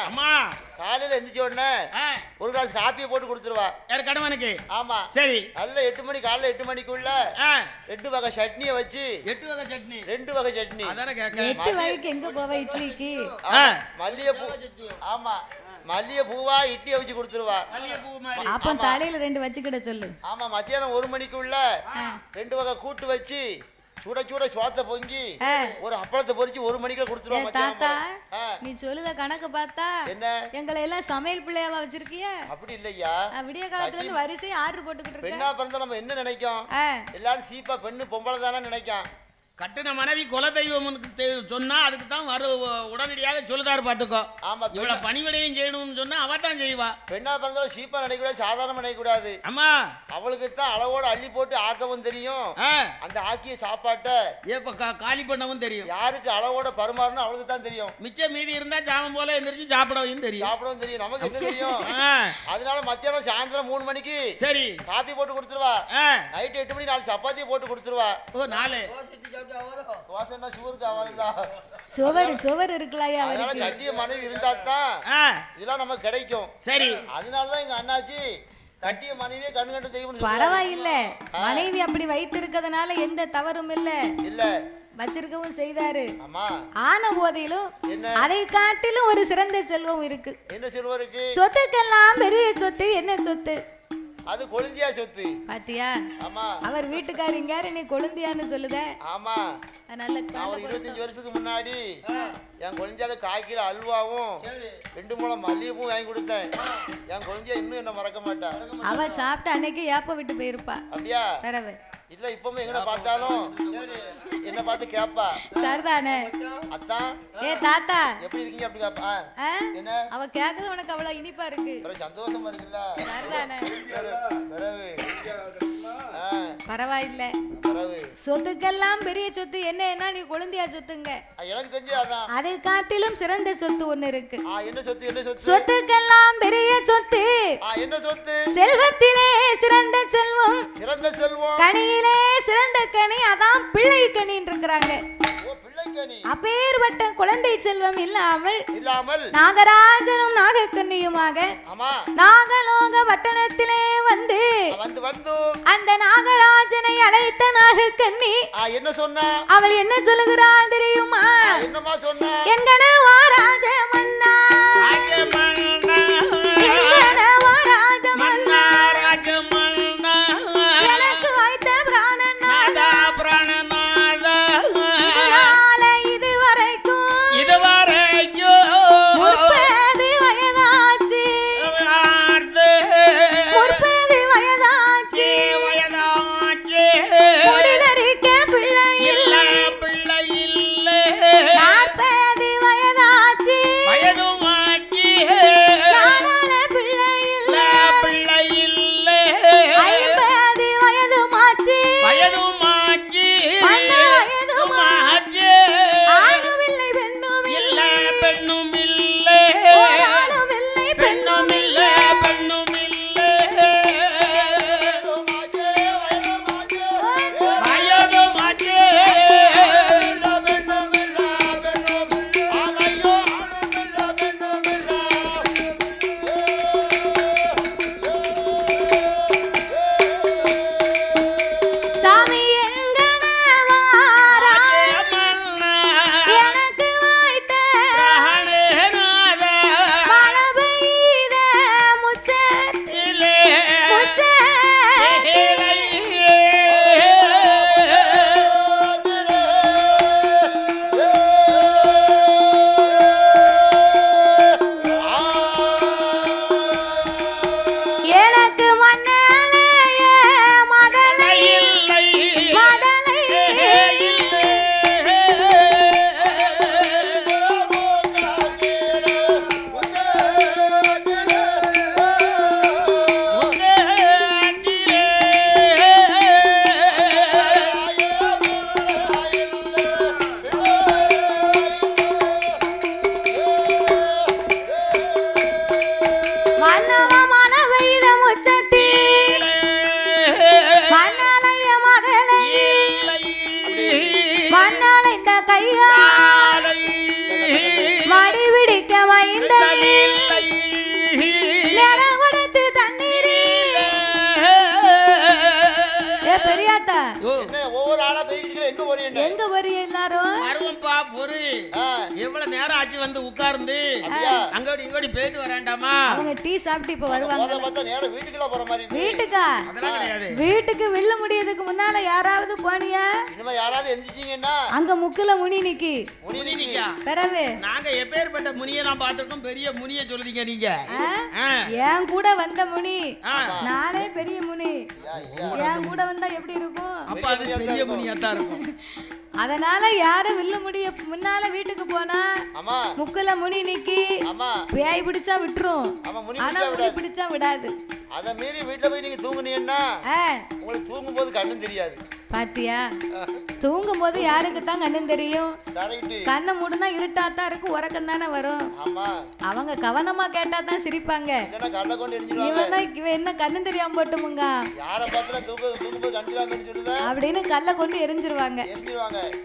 காலையில எந்திரிச்ச உடனே ஒரு கிளாஸ் காப்பியை போட்டு கொடுத்துருவா யார் கணவனுக்கு. ஆமா சரி. நல்ல 8 மணி காலைல 8 மணிக்குள்ள 8 வகை சட்னியை வச்சு 2 வகை சட்னி. அதானே கேக்க 8 வகைக்கு எங்க போவ இட்லிக்கு? மல்லிகைப்பூ. ஆமா மல்லிகைப்பூவா இட்லியை வச்சு கொடுத்துருவா. அப்ப தலையில 2 வச்சுக்கிட சொல்லு. ஆமா மத்தியானம் 1 மணிக்குள்ள 2 வகை கூட்டு வச்சு சுட சுட சோத்தை பொங்கி ஒரு அப்பளத்தை பொரிச்சு 1 மணிக்குள்ள கொடுத்துருவா. தாத்தா நீ சொல்லுத கணக்கு பார்த்தா என்ன எங்களை எல்லாம் சமையல் பிள்ளையாவா வச்சிருக்கிய? அப்படி இல்லையா, விடிய காலத்துல இருந்து வரிசை ஆர்டர் போட்டுக்கிட்டு இருக்க. பெண்ணா பிறந்தா நம்ம என்ன நினைக்கும்? எல்லாரும் சீப்பா பெண்ணு பொம்பளை தானே நினைக்கும். கட்டின மனைவி குல தெய்வம் சொன்னா அதுக்கு தான் உடனடியாக சொல்லுதாரு பாத்துக்கோ. ஆமா இவ்வளவு பணிவிடையும் செய்யணும்னு சொன்னா அவ தான் செய்வா. பெண்ணா பிறந்தாலும் சீப்பா நினைக்கூடாது, சாதாரண நினைக்கூடாது. ஆமா அவளுக்கு தான் அளவோட அள்ளி போட்டு ஆக்கவும் தெரியும், அந்த ஆக்கிய சாப்பாட்டை காலி பண்ணவும் தெரியும். யாருக்கு அளவோட பரிமாறணும் அவளுக்கு தான் தெரியும். மிச்சம் மீதி இருந்தா சாமம் போல எந்திரிச்சு சாப்பிடவும் தெரியும். நமக்கு என்ன தெரியும்? அதனால மத்தியானம் சாயந்தரம் 3 மணிக்கு சரி காபி போட்டு கொடுத்துருவா. நைட் 8 மணி 4 சப்பாத்தி போட்டு கொடுத்துருவா. 4 சுவர் இருக்கலையா? கட்டிய மனைவி இருந்தா தான் இதெல்லாம் நமக்கு கிடைக்கும். சரி அதனாலதான் எங்க அண்ணாச்சி கட்டிய மனைவியே கண்ணு கண்டு தெய்வம். பரவாயில்ல, மனைவி அப்படி வைத்திருக்கிறதுனால எந்த தவறும் இல்ல வச்சிருக்கவும் செய்தாரு. ஆன போதிலும் அதை காட்டிலும் ஒரு சிறந்த செல்வம் இருக்கு. என்ன செல்வம் இருக்கு? சொத்துக்கெல்லாம் பெரிய சொத்து என்ன சொத்து? அது கொழுந்தியா சொத்து. பாத்தியா? ஆமா அவர் வீட்டுக்காரங்க நீ கொழுந்தியான்னு சொல்லுத. ஆமா நல்ல 25 வருஷத்துக்கு முன்னாடி என் கொழுந்தியால 1/4 கிலோ அல்வாவும் 2 முழம் மல்லிகைப்பூ வாங்கி கொடுத்தேன். என் கொழுந்தியா இன்னும் என்ன மறக்க மாட்டா. அவ சாப்பிட்டு அன்னைக்கு ஏப்ப விட்டு போயிருப்பா. அப்படியா? வரவே இல்ல இப்பவுமே எங்க பார்த்தாலும் என்ன பார்த்து கேப்பா. சரிதானே அத்தான்? ஏ தாத்தா எப்படி இருக்கீங்க அப்படி கேப்பா. என்ன அவ கேக்குறது உனக்கு அவ்வளவு இனிப்பா இருக்கு, சந்தோஷமா இருக்குல்ல? சரிதானே. பரவாயில்ல. சொத்துக்கெல்லாம் பெரிய சொத்து என்ன நீ கொழுந்தியா சொத்துங்க. எனக்கு தெரிஞ்சு அதான். அதை காட்டிலும் சிறந்த சொத்து ஒண்ணு இருக்கு. என்ன சொத்து? என்ன சொத்து? சொத்துக்கெல்லாம் பெரிய சொத்து என்ன சொத்து? செல்வத்திலே சிறந்த செல்வம். சிறந்த செல்வம் கனியிலே சிறந்த கனி, அதான் பிள்ளை கனின்னு இருக்கிறாங்க. அப்பேற்பட்ட குழந்தை செல்வம் இல்லாமல் நாகராஜனும் நாகக்கன்னியுமாக நாகலோக பட்டணத்திலே வந்து அந்த நாகராஜனை அழைத்த நாகக்கன்னி என்ன சொன்னா? அவள் என்ன சொல்லுகிறாள் தெரியுமா? என்னமா சொன்னா? என்கனவா ராஜ மன்னா, எனக்கு வைத்த பிராணநாதா, போறீங்க? எங்க போறீங்க எல்லாரும்? வருவோம்பா பொறு. எவ்வளவு நேரம் ஆச்சு வந்து உட்கார்ந்து அங்கோடி இங்கோடி போயிட்டு வரேன்டாமா. அவங்க டீ சாப்பிட்டு இப்ப வருவாங்க. பார்த்தா நேரா வீட்டுக்குள்ள போற மாதிரி இருக்கு. வீட்டுக்கா? அதெல்லாம் கிடையாது. வீட்டுக்கு வெல்ல முடியதுக்கு முன்னால யாராவது போனியா? இனிமே யாராவது எந்திரிச்சீங்கன்னா அங்க முக்குல முனி நிக்கி. முனி நிக்கா? பிறகு நாங்க எப்பேர்பட்ட முனியை நான் பார்த்துட்டோம். பெரிய முனியை சொல்றீங்க நீங்க. என் கூட வந்த முனி, நானே பெரிய முனி. என் கூட வந்தா எப்படி இருக்கும்? அப்ப அது பெரிய முனியா தான் இருக்கும். அதனால யாரும் வில்ல முடிய முன்னால வீட்டுக்கு போனா முக்குல முனி நிக்கி பேய் பிடிச்சா விட்டுரும். ஆனா முனி பிடிச்சா விடாது. அத மீறி வீட்டுல போய் நீங்க தூங்குனீங்கன்னா உங்களுக்கு தூங்கும் போது கண்ணும் தெரியாது. பாத்தியா? தூங்கும் போது யாருக்கு தான் கண்ணும் தெரியும்? கண்ணை மூடுனா இருட்டாத்தான் இருக்கு, உறக்கம் தானே வரும். அவங்க கவனமா கேட்டா தான் சிரிப்பாங்க. இவன் என்ன கண்ணு தெரியாம போட்டுமுங்க அப்படின்னு கல்ல கொண்டு எரிஞ்சிருவாங்க.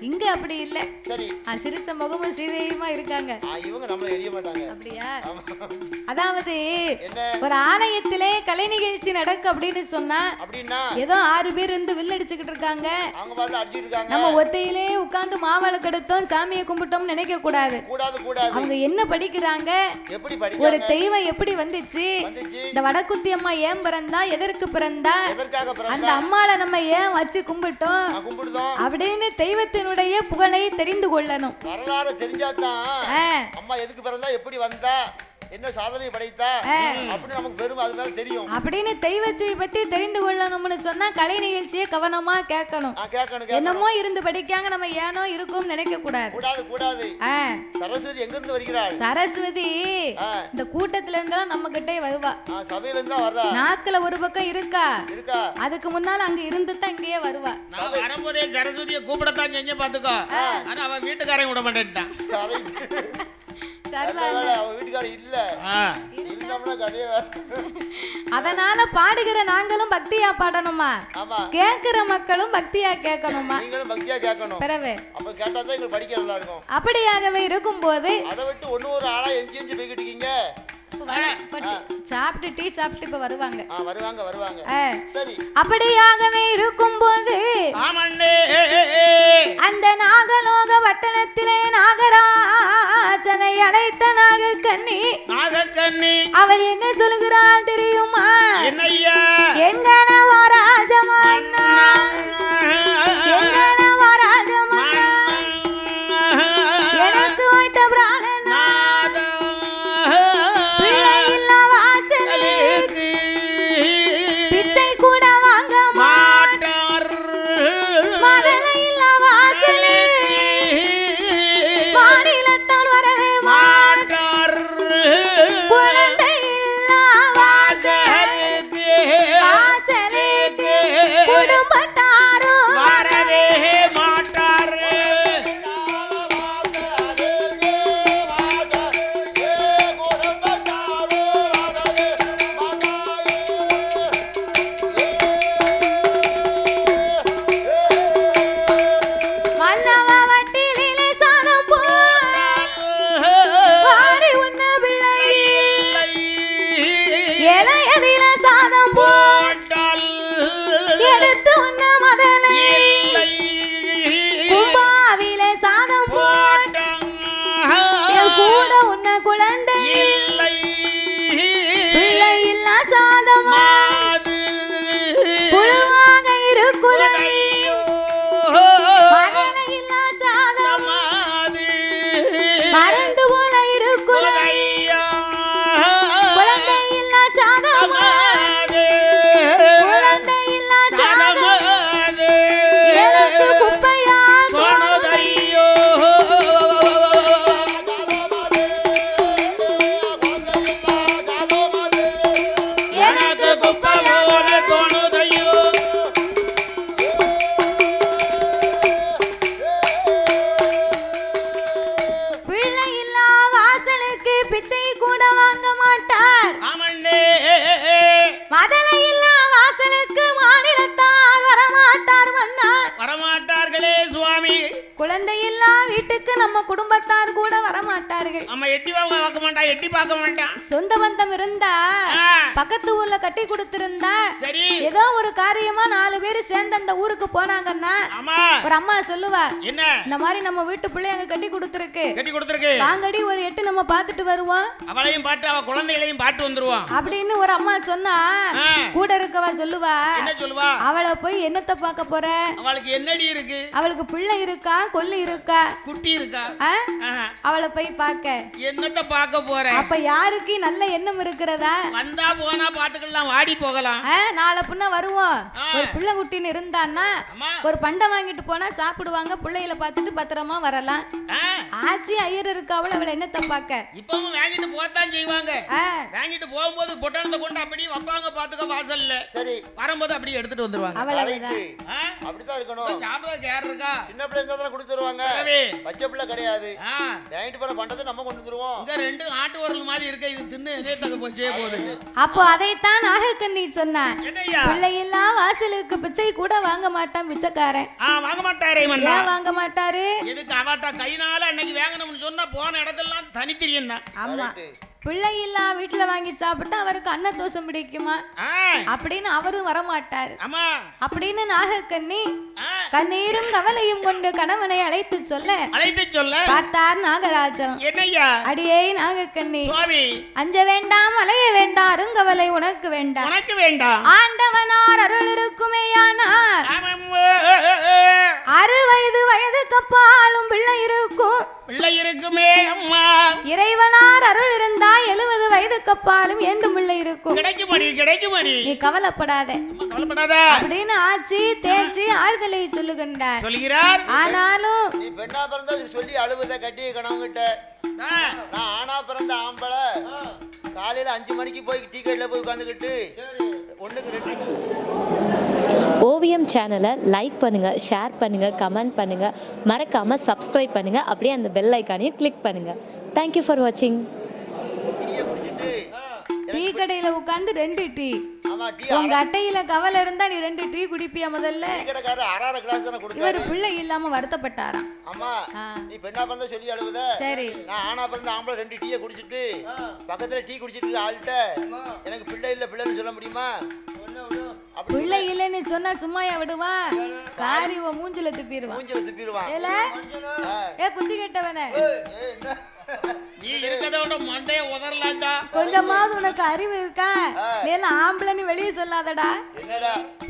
இங்க அப்படி இல்ல. சிரிச்ச முகமும் சீதையுமா இருக்காங்க. அப்படியா? அதாவது ஒரு ஆலயத்திலே கலை நிகழ்ச்சி நடக்கு அப்படின்னு சொன்னா ஏதோ 6 பேர் இருந்து வில்லடிச்சுக்கிட்டு இருக்காங்க. நம்ம ஒத்தையிலே உட்கார்ந்து மாவளை கெடுத்தோம் சாமியை கும்பிட்டோம் நினைக்க கூடாது. அவங்க என்ன படிக்கிறாங்க? ஒரு தெய்வம் எப்படி வந்துச்சு, இந்த வடக்குத்தி அம்மா ஏன் பிறந்தா, எதற்கு பிறந்தா, அந்த அம்மாளை நம்ம ஏன் வச்சு கும்பிட்டோம் அப்படின்னு தெய்வத்தினுடைய புகழை தெரிந்து கொள்ளணும். வரலாறு தெரிஞ்சாதான் அம்மா எதுக்கு பிறந்தா, எப்படி வந்தா, என்ன சாதனை படைத்தா அப்படின்னு நமக்கு பெரும் அது மேல தெரியும். அப்படின்னு தெய்வத்தை பத்தி தெரிந்து கொள்ளணும்னு சொன்னா கலை நிகழ்ச்சியை கவனமா கேட்கணும். என்னமோ இருந்து படிக்காங்க நம்ம ஏனோ இருக்கும் நினைக்க கூடாது. சரஸ்வதி எங்க இருந்து வருகிறாள்? சரஸ்வதி இந்த கூட்டத்துல இருந்தா நம்ம கிட்டே வருவா. சபையில இருந்தா வர்றா. நாக்குல ஒரு பக்கம் இருக்கா, அதுக்கு முன்னால அங்க இருந்து தான் இங்கேயே வருவா. நான் வரும்போதே சரஸ்வதியை கூப்பிடத்தான் செஞ்சு பாத்துக்கோ. ஆனா அவ வீட்டுக்காரையும் விட மாட்டேன்ட்டான். அதனால பாடுகிற நாங்களும் பக்தியா பாடணுமா, கேட்கிற மக்களும் பக்தியா கேட்கணுமா? அப்படியாகவே இருக்கும் போது அதை விட்டு ஒண்ணு ஆளா எஞ்சி எஞ்சி போய்கிட்டு இருக்கீங்க. சாப்பிட்டு டீ சாப்பிட்டு இப்ப வருவாங்க. சரி, அப்படியாகவே இருக்கும் போது அந்த நாகலோக வட்டணத்திலே நாகராஜனை அழைத்த நாகக்கண்ணி அவள் என்ன சொல்கிறாள் தெரியுமா? எங்கனவா ராஜமன்னா, எங்கனவா ராஜமன்னா, எனக்கு வைத்த பிராணனா பிள்ளை இல்ல வாசலுக்கு பிச்சை கூட வாங்க மாட்டார், மதலை இல்ல வாசலுக்கு மாநிலத்தால் வரவே மாட்டார், குழந்தை இல்ல வாசலுக்கு குடும்பத்தாரும் வரவே மாட்டார். மன்னவ வட்டிலே சாதம் போரி உன்ன பிள்ளை இலையதில சாதம் போட்டால் எடுத்து உன்ன மதலை கும்பாவில சாதம் போட்டால் கூட உன்ன குழந்தை பிள்ளை இல்ல சாதமா புழுவாக இருக்குதை மதலை இல்ல சாதம் மறந்து போல இருக்குதை குழந்தை இல்ல சாதம் குழந்தை இல்ல சாதம் எனக்கு குப்பையா எனக்கு குப்பையா பிள்ளை இல்ல வாசலுக்கு பிச்சை கூட வாங்க மாட்டார், மதலை இல்ல வாசலுக்கு மாநிலத்தார் வரமாட்டார் மன்னார். வரமாட்டார்களே சுவாமி. குழந்தை இல்லா வீட்டுக்கு நம்ம குடும்பத்தார் கூட வரமாட்டார்கள். நம்ம எட்டி பார்க்க மாட்டான், எட்டி பார்க்க மாட்டான். சொந்த பந்தம் இருந்தா பக்கத்து ஊர்ல கட்டி கொடுத்திருந்தா சரி ஏதோ ஒரு காரியமா 4 பேர் சேர்ந்து அந்த ஊருக்கு போனாங்கன்னா ஆமா ஒரு அம்மா சொல்லுவா என்ன இந்த மாதிரி நம்ம வீட்டு பிள்ளைங்க கட்டி கொடுத்திருக்கு கட்டி வாங்கடி ஒரு 8 நம்ம பார்த்துட்டு வருவோம் அவளையும் பாட்டு அவ குழந்தைகளையும் பாட்டு வந்துருவான் அப்படின்னு ஒரு அம்மா சொன்னா கூட இருக்கவா சொல்லுவா என்ன சொல்லுவா அவளை போய் என்னத்தை பார்க்க போற அவளுக்கு என்னடி இருக்கு அவளுக்கு பிள்ளை இருக்கா கொல்லி இருக்கா குட்டி இருக்கா அவளை போய் பார்க்க என்னத்த பார்க்க போற அப்ப யாருக்கு நல்ல எண்ணம் இருக்கிறதா வந்தா போனா பாட்டுக்கெல்லாம் வாடி போகலாம் நாளை பின்ன வருவோம் ஒரு பிள்ளை குட்டின்னு இருந்தான்னா ஒரு பண்டை வாங்கிட்டு போனா சாப்பிடுவாங்க பிள்ளைகளை பார்த்துட்டு பத்திரமா வரலாம் ஆசி ஐயர் இருக்காவள அவளை என்னத்தை பார்க்க இப்பவும் வாங்கிட்டு போத்தான் செய்வாங்க வாங்கிட்டு போகும்போது பொட்டணத்தை கொண்டு அப்படியே வைப்பாங்க பாத்துக்க வாசல்ல சரி வரும்போது அப்படியே எடுத்துட்டு வந்துருவாங்க அப்படிதான் இருக்கணும் சாப்பிடுறதுக்கு யார் இருக்கா சின்ன பிள்ளை இருந்தா தானே கொடுத்துருவாங்க பச்சை பிள்ளை கிடையாது வாங்கிட்டு போற பண்டத்தை நம்ம கொண்டு வந்துருவோம் இங்க 2 ஆட்டு வரல் மாதிரி இருக்க இது தின்னு இதயத்துக்கு போச்சே போகுது அப்போ அதைத்தான் நாகக்கண்ணி சொன்னா பிள்ளையெல்லாம் வாசலுக்கு பிச்சை கூட வாங்க மாட்டான் பிச்சைக்காரன் வாங்க மாட்டாரே மன்னா வாங்க மாட்டாரு எதுக்கு அவட்ட கைனால அன்னைக்கு வாங்கணும்னு சொன்னா போன இடத்தெல்லாம் தனித்திரியன் தான் ஆமா பிள்ளை இல்லா வீட்டுல வாங்கி சாப்பிட்டா அவருக்கு அன்னதோஷம் பிடிக்குமா அப்படின்னு அவரும் வரமாட்டாரு அப்படின்னு நாகக்கண்ணி கண்ணீரும் கவலையும் கொண்டு கணவனை அழைத்து சொல்ல பார்த்தார் நாகராஜன் என்னையா அடியே நாகக்கண்ணி அஞ்ச வேண்டாம் அலைய வேண்டாம் அருங்கவலை உனக்கு வேண்டாம் ஆண்டவனார் அருள் இருக்குமேயானார் 60 வயதுக்கு அப்பாலும் பிள்ளை இருக்குமே அம்மா இறைவனார் அருள் இருந்தா 70 வயதுக்கு அப்பாலும் ஏந்தும் பிள்ளை இருக்கும் கிடைக்குமடி நீ கவலைப்படாத அப்படின்னு ஆச்சி தேச்சி ஆறுதலை சொல்லுகிறார் ஆனாலும் நீ பெண்ணா பிறந்தா சொல்லி அழுவத கட்டி கணவங்கிட்ட நான் ஆனா பிறந்த ஆம்பளை காலையில 5 மணிக்கு போய் டீ கடையில போய் உட்காந்துக்கிட்டு 1க்கு 2 ஓவியம் சேனலை லைக் பண்ணுங்கள், ஷேர் பண்ணுங்கள், கமெண்ட் பண்ணுங்கள், மறக்காமல் சப்ஸ்கிரைப் பண்ணுங்கள். அப்படியே அந்த பெல் ஐக்கானையும் கிளிக் பண்ணுங்கள். தேங்க்யூ ஃபார் வாட்சிங். டீ கடையில உட்கார்ந்து 2 டீ. உங்க அட்டையில கவலை இருந்தா நீ 2 டீ குடிப்பியா முதல்ல? இவர் பிள்ளை இல்லாம வருத்தப்பட்டாராம். அம்மா நீ பெண்ணா பிறந்தா சொல்லி அழுவுத. சரி நான் ஆனா பிறந்த ஆம்பளை 2 டீயை குடிச்சிட்டு பக்கத்துல டீ குடிச்சிட்டு ஆள்கிட்ட எனக்கு பிள்ளை இல்ல பிள்ளைன்னு சொல்ல முடியுமா? பிள்ளை இல்லன்னு சொன்னா சும்மாயா விடுவா? காரி மூஞ்சில துப்பிடுவான். ஏ புத்தி கெட்டவனே, நீ இருக்கதோட மண்டைய உதறலாம்டா. கொஞ்சமாவது உனக்கு அறிவு இருக்கா? நீ எல்லாம் ஆம்பளைன்னு வெளியே சொல்லாதடா.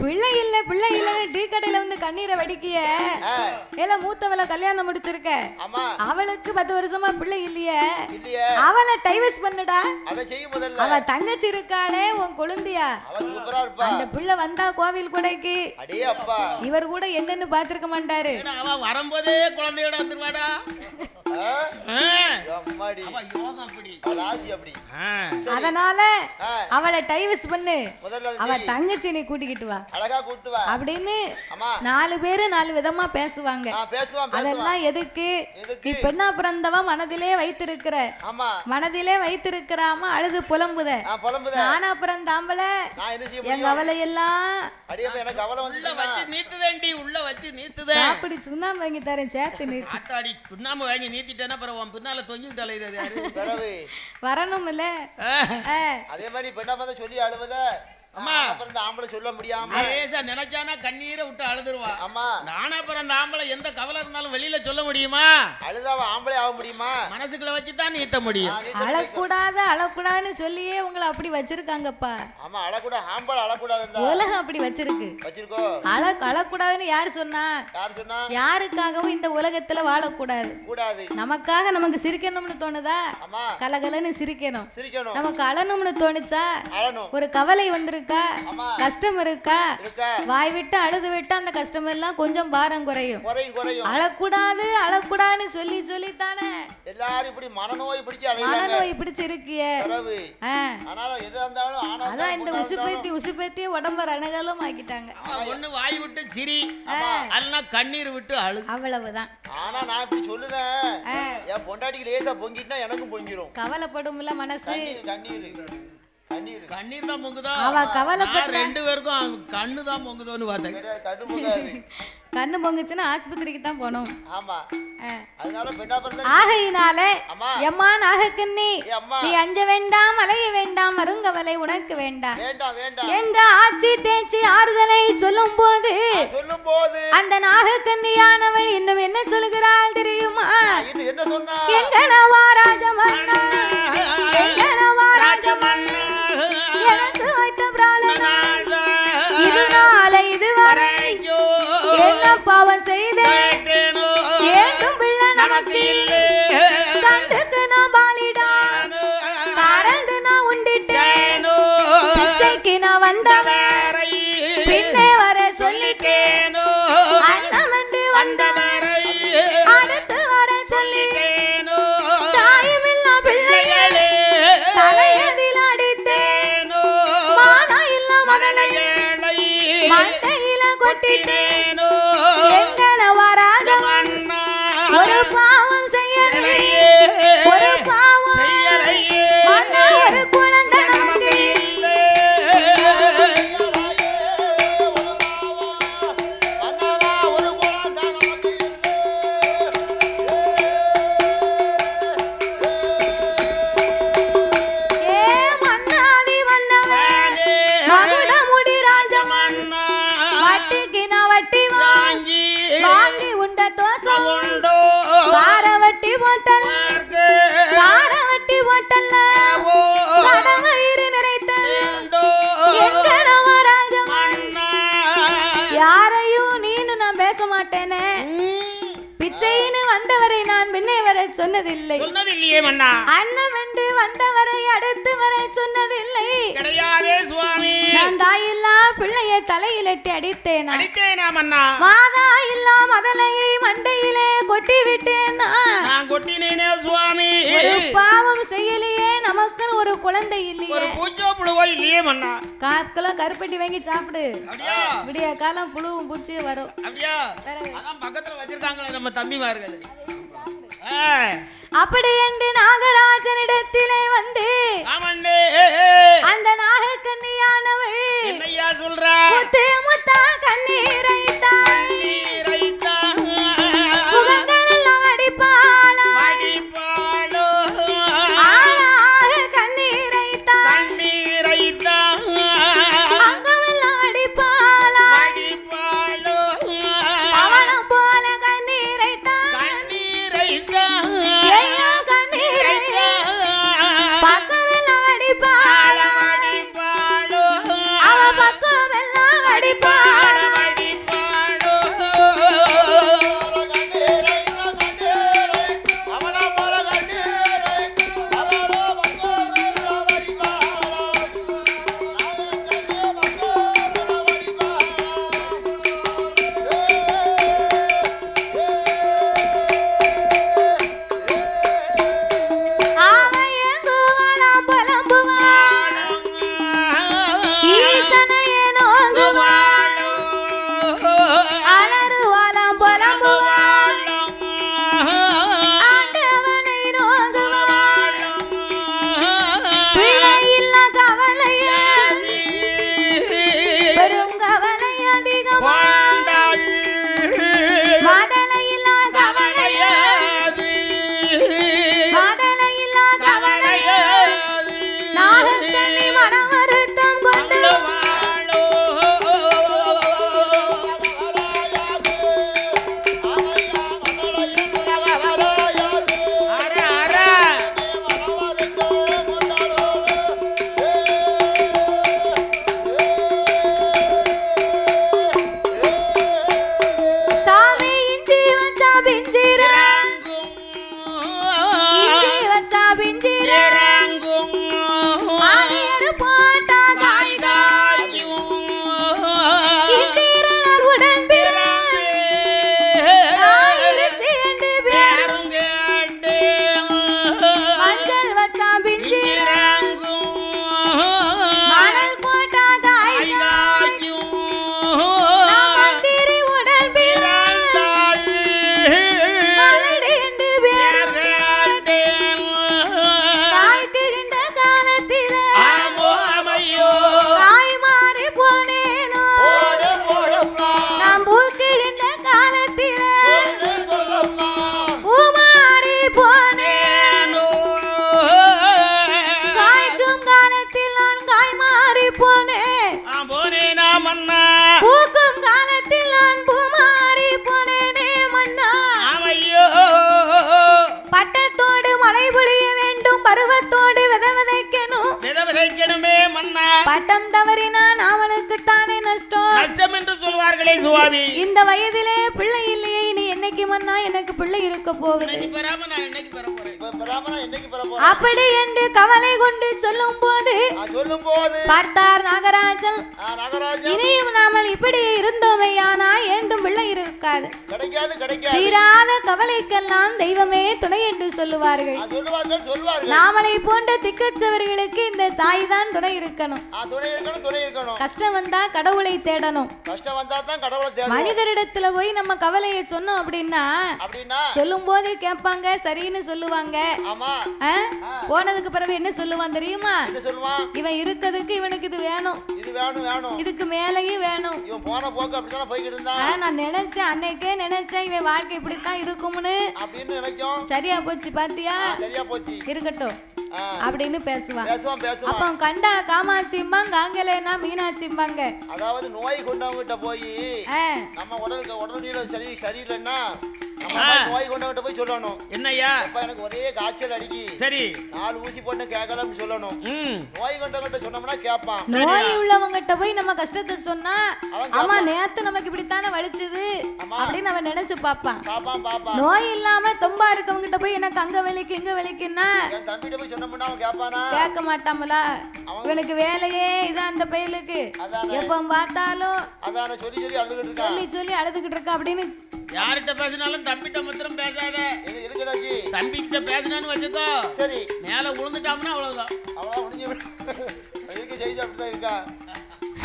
பிள்ளை இல்லன்னு டீ கடையில வந்து கண்ணீரை வடிக்கிய ஏல மூத்தவளை கல்யாணம் முடிச்சிருக்க, அவளுக்கு 10 வருஷமா பிள்ளை இல்லையே, அவளை டைவர்ஸ் பண்ணுடா. அவ தங்கச்சி இருக்காளே உன் கொழுந்தியா, அந்த பிள்ளை வந்தா கோவில் கொடைக்கு இவர் கூட என்னன்னு பாத்துருக்க மாட்டாரு. அவ வரும்போதே குழந்தையோட வந்துருவாடா. அதனால அவளை டைவர்ஸ் பண்ணு, அவ தங்கச்சி நீ கூட்டிக்கிட்டு வா அப்படின்னு 4 பேரு 4 விதமா பேசுவாங்க. அதெல்லாம் எதுக்கு? நீ பெண்ணா பிறந்தவ மனதிலே வைத்திருக்கிறாம அழுது புலம்புத. நானா பிறந்த ஆம்பளை என் கவலை எல்லாம் உள்ள வச்சு நீத்துதேன். அப்படி சுண்ணாம்பு வாங்கி தரேன் சேர்த்து நீத்து. சுண்ணாம்பு வாங்கி நீத்திட்டேன்னா பின்னால தொங்கிட்டாலே வரணும் இல்ல. அதே மாதிரி பெண்ணா பார்த்தா சொல்லி அழுவத ஆம்பளை சொல்ல முடியாம நினைச்சானா கண்ணீரை விட்டு அழுதுருவா. நானா பிறந்த ஆம்பளை எந்த கவலை இருந்தாலும் வெளியில சொல்ல முடியுமா? அழுதாவ ஆம்பளை ஆக முடியுமா? மனசுக்குள்ள வச்சுதான் நீத்த முடியும். அழக்கூடாதுன்னு சொல்லியே உங்களை அப்படி வச்சிருக்காங்கப்பா. ஆமா அழக்கூடாது, ஆம்பளை அழக்கூடாது, உலகம் அப்படி வச்சிருக்கோம். அழக்கூடாதுன்னு யாரு சொன்னா? யாருக்காகவும் இந்த உலகத்துல வாழக்கூடாது. நமக்காக நமக்கு சிரிக்கணும்னு தோணுதா? கலகலன்னு சிரிக்கணும். நமக்கு அழணும்னு தோணுச்சா? ஒரு கவலை வந்திருக்கு, கஷ்டம் இருக்கா, வாய் விட்டு அழுது விட்டு அந்த கஷ்டம் எல்லாம் கொஞ்சம் பாரம் குறையும். அழக்கூடாதுன்னு சொல்லி தானே எல்லாரும் இப்படி மனநோய் பிடிச்சிருக்கியே. அதான் இந்த உசுப்பேத்தி உடம்ப ரணகாலம் ஆக்கிட்டாங்க. ஒண்ணு வாய் விட்டு சிரி, அல்லனா கண்ணீர் விட்டு அழு, அவ்வளவுதான். ஆனா நான் இப்படி சொல்லுவேன், என் பொண்டாட்டிக்கு லேசா பொங்கிட்டா எனக்கும் பொங்கிரும். கவலைப்படும்ல மனசு. கண்ணீர் தான் பொங்குதா? அவ கவலைப்பட்ட 2 பேருக்கும் கண்ணு தான் பொங்குதோன்னு பார்த்தேன். கண்ணு பொங்குச்சுன்னா ஆஸ்பத்திரிக்கு தான் போனோம். ஆமா ஆ. அதனால பெண்ணா பிறந்த ஆகையினால அம்மா. எம்மா நாகக்கண்ணி அம்மா. நீ அஞ்ச வேண்டாம் அலைய வேண்டாம் மருங்கவலை உனக்கு வேண்டாம் வேண்டாம் வேண்டாம் என்ற ஆட்சி தேய்ச்சி ஆறுதலை சொல்லும் போது அந்த நாகக்கன்னியானவள் இன்னும் என்ன சொல்கிறாள் தெரியுமா? இன்னும் என்ன சொன்னா? எங்கனவா ராஜமன்னா எங்கனவா ராஜமன்னா எனக்கு வைத்த பிராணனா இது நாளை இதுவரை என்ன பாவம் செய்தேன் ஏண்டும் பிள்ளை நமக்கு இல்லை கண்டுக்கு நான் பாலிடா காரண்டு நான் உண்டிட்டேன் பிச்சைக்கு நான் வந்தவன் பின்னே வர சொல்லிட்டேன் அண்ணன் வந்து வந்தவரை அடுத்து வர சொல்லிட்டேன் தாயுமில்லா பிள்ளைகளே தலையதில் அடித்தேன் மானா இல்ல மகளை மண்டையில கொட்டிட்டேன் எங்கன வராத ஒரு பாவம் செய்யலையே ஒரு பாவம் மன்னா ஒரு குழந்தை நமக்கு இல்லை ஏ மன்னாதி வந்தவன் மகுட முடி ராஜமன்னா வட்டிக்கு நான் வட்டி வாங்கி உண்ட தோசை பார வட்டி போட்டல் பார வட்டி போட்டல்ல கடவயிறு நிறைத்தது எங்கனவ ராஜமன்னா யாரையும் நீனு நான் பேச மாட்டேனே பிச்சைன்னு வந்தவரை நான் பின்னே வர சொன்னதில்லை சொன்னதில்லையே மன்னா அன்னம் என்று வந்தவரை அடுத்து வர சொன்னதில்லை கிடையாதே சுவாமி நான் தாயில்லா பிள்ளையை தலையிலட்டி அடித்தேனா அடித்தேனா மன்னா மாதா இல்லா மதலையை மண்டையிலே கொட்டி விட்டேனா நான் கொட்டினேனே சுவாமி ஒரு பாவம் செய்யலையே நமக்குன்னு ஒரு குழந்தை ஒரு இல்லையே பூச்சோ புழுவோ இல்லையே மன்னா 4 கிலோ கருப்பட்டி வாங்கி சாப்பிடு அப்படியா விடிய காலம் புழுவும் பூச்சி வரும் அப்படியா வேற அதான் பக்கத்துல வச்சிருக்காங்களே நம்ம தம்பிமார்கள் அப்படி என்று நாகராஜனிடத்திலே வந்து ஆமண்ணே அந்த நாகக்கன்னியானவள் என்னையா சொல்றா முத்து முத்தா கண்ணீரை நீரைத்தா முகங்கள் எல்லாம் அடிப்பாளா மடிப்பாளோ ஆளாக கண்ணீரை தண்ணீரைத்தா அங்கமெல்லாம் அடிப்பாளா மடிப்பாளோ பவளம் போல கண்ணீரை தண்ணீரைத்தா ஐயோ கண்ணீரை பக்கமெல்லாம் அடிப்பாளா வேணுமே மன்னா. பட்டம் தவறினான் அவனுக்கு தானே நஷ்டம். நஷ்டம் என்று சொல்வார்களே சுவாமி. இந்த வயதிலே பிள்ளை இல்லையே, நீ என்னைக்கு மன்னா எனக்கு பிள்ளை இருக்க போகுது. அப்படி என்று கவலை கொண்டு சொல்லும் போது பார்த்தார் நாகராஜன், இனியும் நாமல் இப்படி இருந்தோமையானா ஏந்தும் பிள்ளை இருக்காது. தீராத கவலைக்கெல்லாம் தெய்வமே துணை என்று சொல்லுவார்கள். நாமலை போன்ற திக்கச்சவர்களுக்கு இந்த தாய் தான் துணை இருக்கணும். கஷ்டம் வந்தா கடவுளை தேடணும். மனிதரிடத்துல போய் நம்ம கவலையை சொன்னோம் அப்படின்னா சொல்லும் போது கேட்பாங்க, சரின்னு சொல்லுவாங்க. போனதுக்கு பிறகு என்ன சொல்லுவான் தெரியுமா? இவன் இருக்கிறதுக்கு இவனுக்கு இது வேணும், இதுக்கு மேலேயும் வேணும். நான் நினைச்சேன், அன்னைக்கே நினைச்சேன் இவன் வாழ்க்கை இப்படித்தான் இருக்கும்னு. சரியா போச்சு பாத்தியா, இருக்கட்டும் அப்படின்னு பேசுவான். அப்ப கண்டா காமாட்சிம்பாங்க, காங்கலேனா மீனாட்சிம்பாங்க. அதாவது நோய் கொண்டவங்கிட்ட போய் நம்ம உடல்நிலை சரியில்லைன்னா நோய் கொண்டவங்கிட்ட போய் சொல்லணும், என்னய்யா எனக்கு ஒரே காய்ச்சல் அடிக்கி, சரி 4 ஊசி போட்டு கேட்கலாம்னு சொல்லணும். நோய் கொண்டவங்கிட்ட சொன்னோம்னா கேட்பான். நோய் உள்ளவங்கிட்ட போய் நம்ம கஷ்டத்தை சொன்னா ஆமா நேத்து நமக்கு இப்படித்தானே வலிச்சது அப்படின்னு அவன் நினைச்சு பாப்பான். நோய் இல்லாம தொம்பா இருக்கவங்கிட்ட போய் எனக்கு அங்க வலிக்கு இங்க வலிக்குன்னா தம்பிட்ட போய் சொன்னோம்னா அவன் கேட்பானா? கேட்க மாட்டாமலா? இவனுக்கு வேலையே இதான் அந்த பயலுக்கு, எப்ப பார்த்தாலும் சொல்லி அழுதுகிட்டு இருக்கா அப்படின்னு. யார்கிட்ட பேசினாலும் தம்பிட்ட மாத்திரம் பேசாத. தம்பிகிட்ட பேசினான்னு வச்சுக்கோ, சரி மேல விழுந்துட்டாம்னா அவ்வளவுதான். இருக்கா?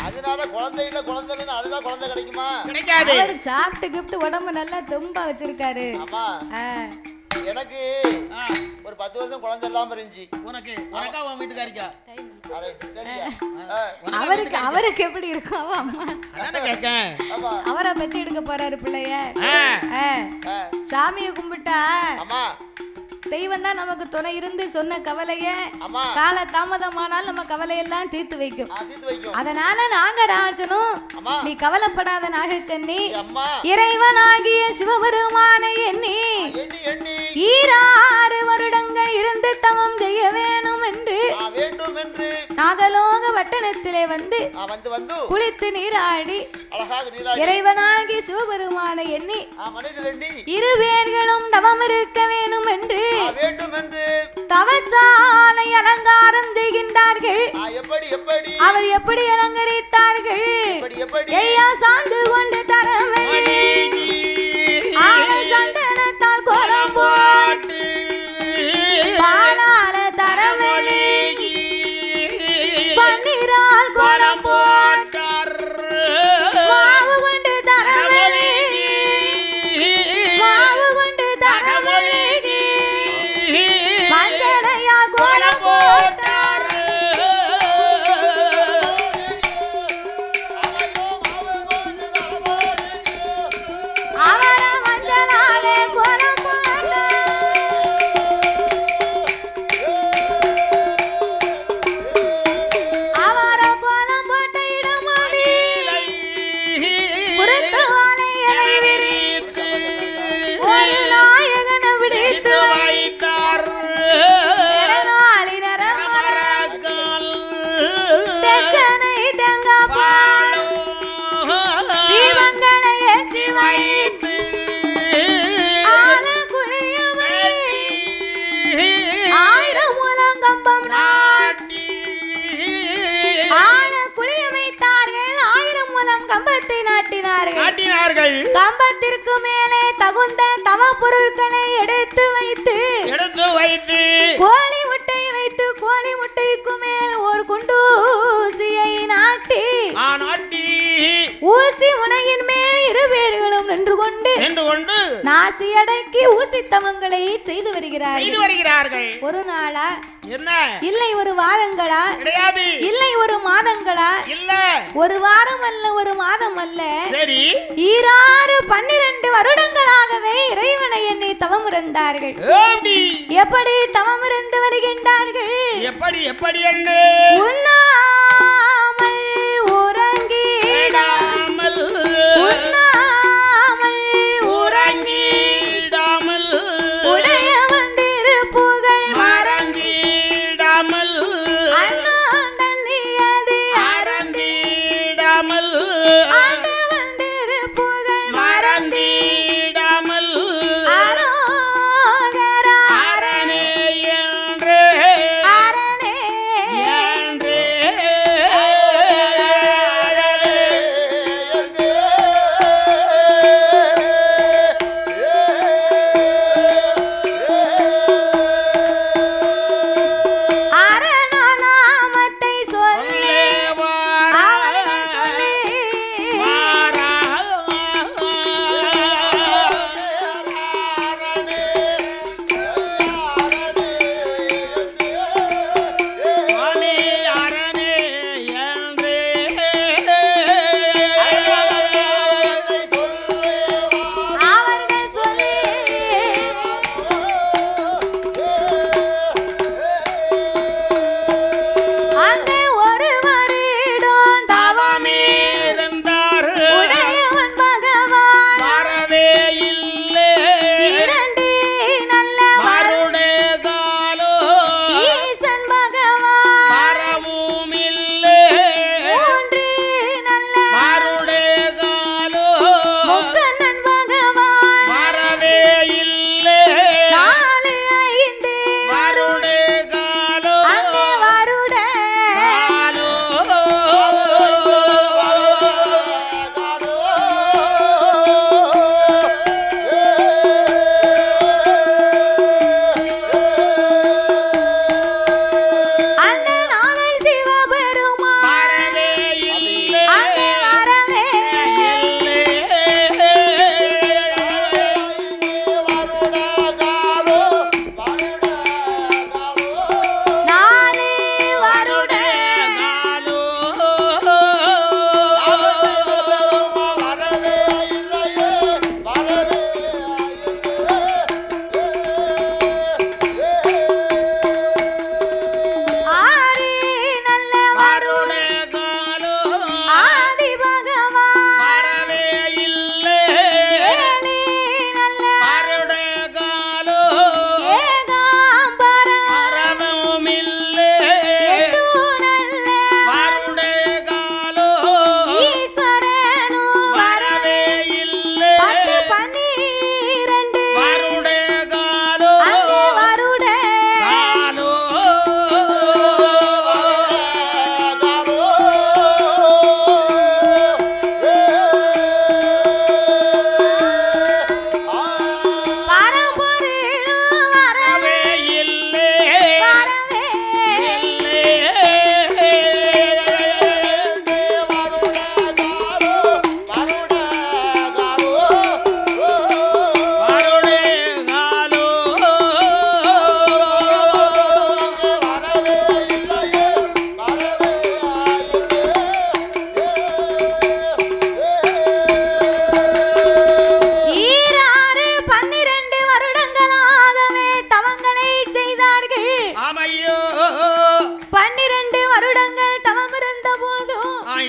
அதனால குழந்தையில குழந்தைன்னு அழுதா குழந்தை கிடைக்குமா? கிடைக்காது. அவர் சாப்பிட்டு கிப்ட் உடம்பு நல்லா தெம்பா வச்சிருக்காரு. ஆமா, எனக்கு ஒரு 10 வருஷம் குழந்தை இல்லாம இருந்துச்சு. உனக்கு உனக்கா உன் வீட்டுக்காரிக்கா? அவருக்கு எப்படி இருக்கும்? அம்மா அவரை பத்தி எடுக்க போறாரு பிள்ளைய. சாமியை கும்பிட்டா தெய்வம் தான் நமக்கு துணை இருந்து சொன்ன கவலைய கால தாமதமானால் நம்ம கவலையெல்லாம் தீர்த்து வைக்கும். அதனால நாகராஜனும் நீ கவலைப்படாத நாகக்கண்ணி, இறைவனாகிய சிவபெருமானை எண்ணி 6 வருடங்கள் இருந்து தவம் செய்ய வேணும் என்று நாகலோக வட்டணத்திலே வந்து குளித்து நீராடி இறைவனாகிய சிவபெருமானை எண்ணி 2 பேர்களும் தவம் இருக்க வேணும் என்று தவச்சாலை அலங்காரம் செய்கின்றார்கள். அவர் எப்படி அலங்கரித்தார்கள்? ஐயா சாந்து கொண்டு தரவழி சந்தனத்தால் கோலம் போட்டு பாலால தரவழி பன்னீரால் கோலம் போட்டார். மாவு கொண்டு தரவழி மாவு கொண்டு தரவழி மஞ்சளையா கோலம் போட்டார். அவர மஞ்சளாலே கோலம் போட்டார். அவர கோலம் போட்ட இடமாடி குருத்து வாழையை விரித்து ஒரு நாயகனை விடுத்து வைத்தார். தெச்சனை தெங்கப்பால் தீபங்களை ஏற்றி வைத்து ஆலக்குழியமை 1000 முழங்கம்பம் நாட்டி ஆலக்குழியமைத்தார்கள். 1000 முழம் கம்பத்தை நாட்டினார்கள். கம்பத்திற்கு மேலே தகுந்த தவ பொருட்களை எடுத்து வைத்து கோழி முட்டை வைத்து கோழி முட்டைக்கு மேல் ஒரு குண்டூசியை நாட்டி ஊசி முனையின் மேல் 2 பேர்களும் நின்று கொண்டு நாசி அடக்கி ஊசி தவங்களை செய்து வருகிறார்கள். ஒரு நாளா இல்லை, ஒரு வாரங்களா இல்லை, ஒரு மாதங்களா இல்லை, ஒரு வாரம் அல்ல, ஒரு மாதம் அல்ல, 12 வருடங்களாகவே இறைவனை எண்ணி தவம் இருந்தார்கள். எப்படி தவம் இருந்து வருகின்றார்கள்? எப்படி உண்ணாமல் உறங்கிடாமல் உடைய வந்திரு புகழ் மறந்திடாமல் அண்ணாண்டன்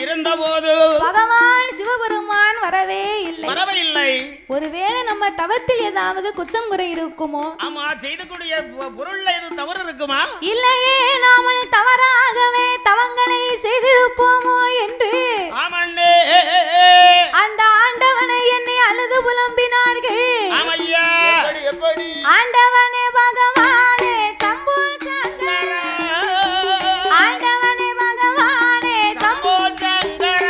இருந்தபோது பகவான் சிவபெருமான் வரவே இல்லை. ஒருவேளை நம்ம தவத்தில் ஏதாவது குற்றம் குறை இருக்குமோ? ஆமா, செய்தக்கூடிய பொருள்ல எது தவறு இருக்குமா? இல்லையே, நாம தவறாகவே தவங்களை செய்திருப்போமோ என்று அந்த ஆண்டவனை என்னை அழுது புலம்பினார்கள். ஆண்டவனே பகவானே சம்போ சங்கர, ஆண்டவனே பகவானே சம்போ சங்கர,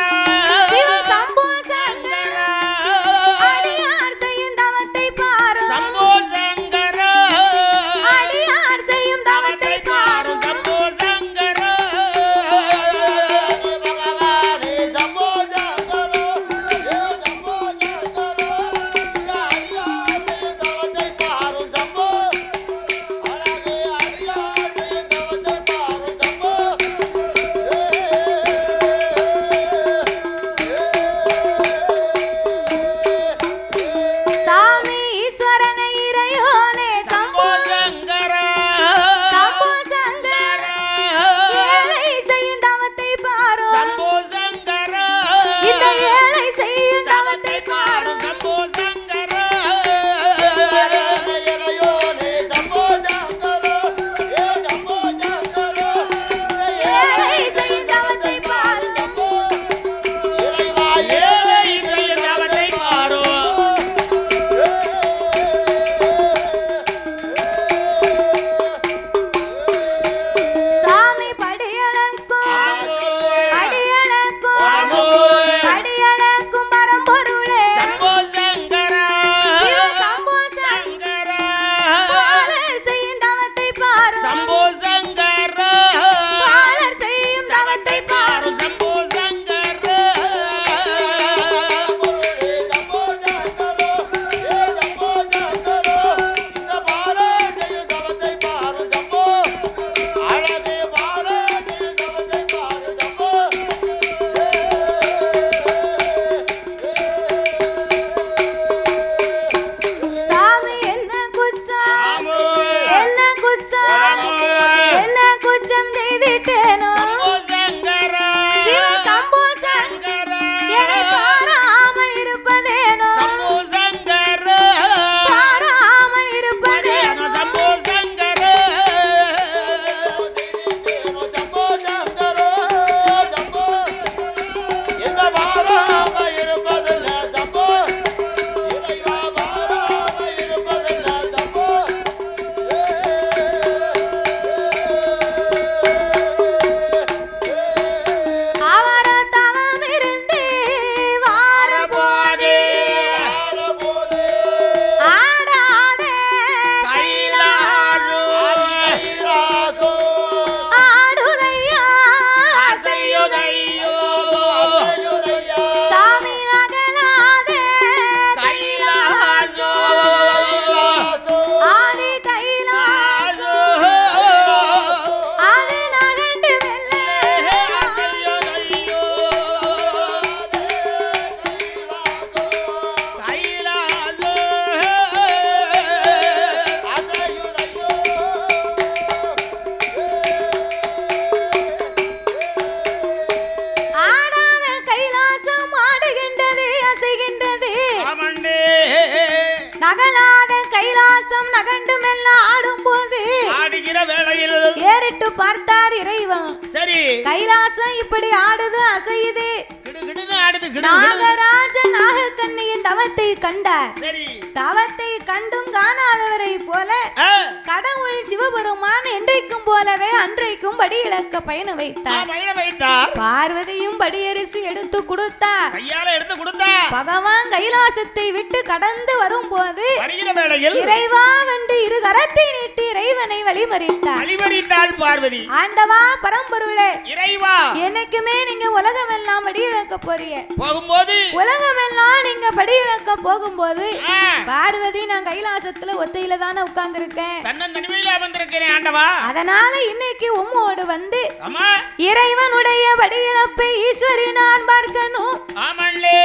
சிவ சம்போ சங்கர, அடியார் செய்யும் தவத்தை பாரு சம்போ சங்கர, அடியார் செய்யும் தவத்தை பாரு சம்போ சங்கர, பகவானே சம்போ சங்கர, சம்போ சங்கர, தவத்தை பாரு சம்போ, அழகே அடியாரே தவத்தை பாரு சம்போ. சாமி ஈஸ்வரனை இறையோனே சம்போ சங்கர, சம்போ சங்கர, ஏழை செய்யும் தவத்தை பாரு சம்போ சங்கர, இந்த ஏழை செய்யும் தவத்தை பாரு சம்போ சங்கர, இறையோனே சம்போ சங்கர, சம்போ சங்கர, ஏழை செய்யும் தவத்தை பாரு சம்போ. இறைவா ஏழை செய்யும் தவத்தை பாரு. சாமி படியளக்கும் அடியளக்கும் அடியளக்கும் பரம்பொருளே சம்போ சங்கர, சிவ சம்போ சங்கர, பாலர் செய்யும் தவத்தை பாரு சம்போ சங்கர, பாலர் செய்யும் தவத்தை பாரு சம்போ சங்கர, சம்போ சங்கர, சம்போ சங்கர, இந்த பாரதிய தவத்தை பாரு சம்போ, அழகே பாரதிய தவத்தை பாரு சம்போ. சாமி என்ன குற்றம் என்ன குற்றம் என்ன குற்றம் செய்திட்டேனோ சம்போ சங்கர, சிவ சம்போ சங்கர, என்னை பாராமல் இருப்பதேனோ சம்போ சங்கர, பாராமல் இருப்பதேனோ சம்போ சங்கர, சம்போ சங்கர, சம்போ, இந்த பாராம இருப்பதில்ல சம்போ, இறைவா பாராம இருப்பதில்ல சம்போ. அவர தவம் இருந்து வார போதே ஆரபோதே ஆடாதே கைலாசு கைலாசோ, ஆடுதையா அசையுதையோ அசையுதையா, சாமி நகலாதே கைலாசு கைலாசோ, ஆதி கைலாச அது நகண்டு வெள்ளே அசையுதையோ கைலாசு ஆடாத கைலாசம் ஆடுகின்றது அசைகின்றது ஆமண்டே நகலாத கைலாசம் நகண்டு மெல்ல ஆடும்போது ஆடுகிற வேளையில் ஏறிட்டு பார்த்தார் இறைவன் சரி கைலாசம் இப்படி ஆடுது அசையுது கிடுகிடுன்னு ஆடுது கிடுகிடு நாகராஜ நாகக்கண்ணியின் தவத்தை கண்டார் சரி தவத்தை கண்டும் காணாதவரை போல ஆ, கடவுள் சிவபெருமான் என்றைக்கும் போலவே அன்றைக்கும் படி இழக்க பயணம் ஆ, வைத்தார் மயில வைத்தார் பார்வதியும் படியரிசி எடுத்து கொடுத்தார் கையால எடுத்து கொடுத்தா பகவான் கைலாசத்தை விட்டு கடந்து வரும்போது வருகிற வேளையில் இறைவா வென்று இரு கரத்தை நீட்டி இறைவனை வழிமறித்தார் வழிமறித்தாள் பார்வதி ஆண்டவா பரம்பொருளே இறைவா என்னைக்குமே நீங்க உலகமெல்லாம் படி இழக்க போறீங்க போகும்போது உலகமெல்லாம் நீங்க படி இழக்க போகும்போது ஆ, பார்வதி நான் கைலாசத்துல ஒத்தையில தானே உட்கார்ந்து இருக்கேன் தன்னன் தனிமையில வந்திருக்கிறேன் ஆண்டவா அதனால இன்னைக்கு உம்மோடு வந்து அம்மா இறைவனுடைய படியிழப்பை ஈஸ்வரி நான் பார்க்கணும் ஆமல்லே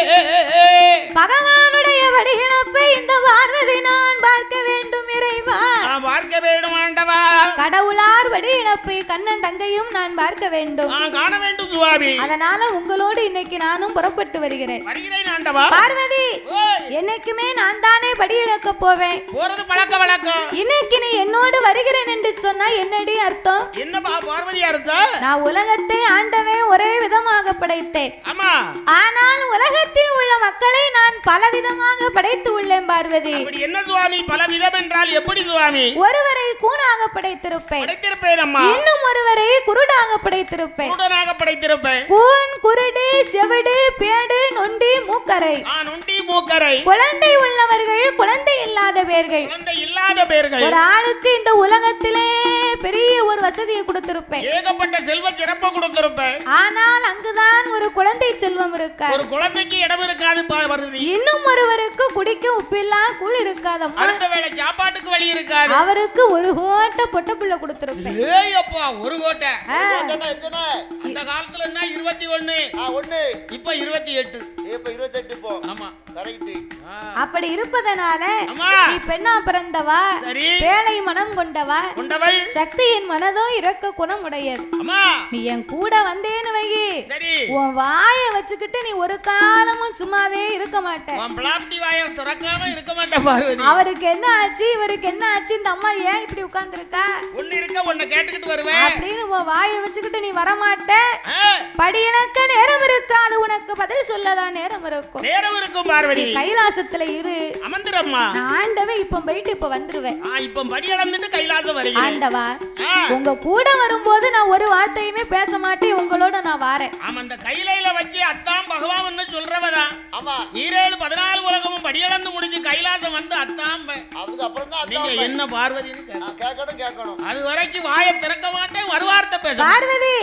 பகவானுடைய படியிழப்பை இந்த பார்வதி நான் பார்க்க வேண்டும் இறைவா நான் பார்க்க வேண்டும் ஆண்டவா கடவுளார் படி இழப்பை கண்ணன் தங்கையும் நான் பார்க்க வேண்டும். காண வேண்டும் சுவாமி. அதனால உங்களோடு இன்னைக்கு நானும் புறப்பட்டு வருகிறேன். வருகிறேன் ஆண்டவா. பார்வதி, என்னைக்குமே நான் தானே படி இழக்க போவேன். போறது பழக்க வழக்கம். இன்னைக்கு நீ என்னோடு வருகிறேன் என்று சொன்னா என்னடி அர்த்தம்? என்ன பார்வதி அர்த்தம்? நான் உலகத்தை ஆண்டவே ஒரே விதமாக படைத்தேன். ஆமா. ஆனால் உலகத்தில் உள்ள மக்களை நான் பல விதமாக படைத்து உள்ளேன் பார்வதி. அப்படி என்ன சுவாமி பல விதம் என்றால் எப்படி சுவாமி? ஒருவரை கூனாக படைத்திருப்பேன். படைத்திருப்பேன் அம்மா. இன்னும் ஒருவரை குருடாக படைத்திருப்பேன். குருடனாக படைத்திருப்பேன். கூன், குருடு, செவிடு, பேடு, நொண்டி, மூக்கரை. நொண்டி, மூக்கரை. குழந்தை உள்ளவர்கள், குழந்தை இல்லாத பேர்கள். குழந்தை இல்லாத பேர்கள். ஒரு ஆளுக்கு இந்த உலகத்திலே பெரிய ஒரு வசதியை கொடுத்திருப்பேன். ஏகப்பட்ட செல்வ சிறப்பு கொடுத்திருப்பேன். ஆனால் அங்குதான் ஒரு குழந்தை செல்வம் இருக்காது. ஒரு குழந்தைக்கு இடம் இருக்காது பார்வதி. இன்னும் ஒருவருக்கு குடிக்க உப்பில்லா கூழ் இருக்காதம்மா. அடுத்த வேளை சாப்பாட்டுக்கு வழி இருக்காது. அவருக்கு ஒரு கோட்டை பொட்ட புள்ள கொடுத்திருப்பேன். ஏய் அப்பா, ஒரு கோட்டை. அந்த காலத்துல என்ன 21 இப்ப 28. இப்ப 28 போ. ஆமா கரெக்ட். அப்படி இருப்பதனால நீ பெண்ணா பிறந்தவா, பேழை மனம் கொண்டவள், சக்தியின் மனதோ இரக்க குணம் உடையது. அம்மா, நீ என் கூட வந்தேன்னு வையி, உன் வாயை வச்சுக்கிட்டு நீ ஒரு காலமும் சும்மாவே இருக்க மாட்டேன். அவருக்கு என்ன ஆச்சு, இவருக்கு என்ன ஆச்சு, இந்த அம்மா ஏன் இப்படி உட்கார்ந்து இருக்கா, கேட்டுக்கிட்டு வருவேன் அப்படின்னு உன் வாயை வச்சுக்கிட்டு நீ வரமாட்ட. படியிலக்க நேரம் இருக்காது, உனக்கு பதில் சொல்லதான் நேரம் இருக்கும். நேரம் இருக்கும் பார்வதி. கைலாசத்துல இரு, அமர்ந்திரம்மா. நான் ஆண்டவே இப்ப போயிட்டு இப்ப வந்துருவேன். இப்ப படி அளந்துட்டு கைலாசம் வருகிறேன். ஆண்டவா, உங்க கூட வரும்போது நான் ஒரு வார்த்தையுமே பேச மாட்டேன், உங்களோட நான் வாரேன். ஆமா, அந்த கையில வச்சு அத்தாம் பகவான் சொல்றவதான். ஆமா, 14 உலகமும் படியளந்து முடிஞ்சு கைலாசம் வந்து அத்தாம். அப்புறம் தான் நீங்க என்ன பார்வதின்னு கேட்கணும். அது வரைக்கும் வாயை திறக்க மாட்டேன், ஒரு வார்த்தை பேச. பார்வதி,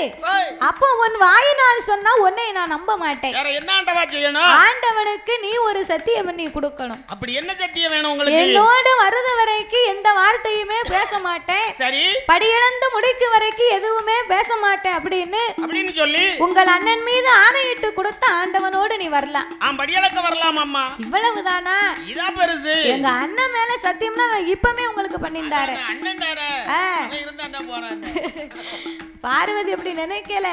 அப்போ உன் வாயினால் சொன்னா உன்னை நான் நம்ப மாட்டேன். வேற என்ன ஆண்டவா செய்யணும்? ஆண்டவனுக்கு நீ ஒரு சத்தியம் பண்ணி கொடுக்கணும். அப்படி என்ன சத்தியம் வேணும் உங்களுக்கு? என்னோட வருது வரைக்கும் எந்த வார்த்தையுமே பேச மாட்டேன். சரி. படியிழந்து முடிக்கு வரைக்கும் எதுவுமே பேச மாட்டேன் அப்படின்னு சொல்லி உங்கள் அண்ணன் மீது ஆணையிட்டு கொடுத்த ஆண்டவனோடு நீ வரலாம். படியளக்க வரலாம் அம்மா. இவ்வளவுதானா? இதான் பெருசு. எங்க அண்ணன் மேல சத்தியம்னா நான் இப்பவே உங்களுக்கு பண்ணிட்டாரு. அண்ணன் தானே இருந்தா போறான். பார்வதி அப்படி நினைக்கல,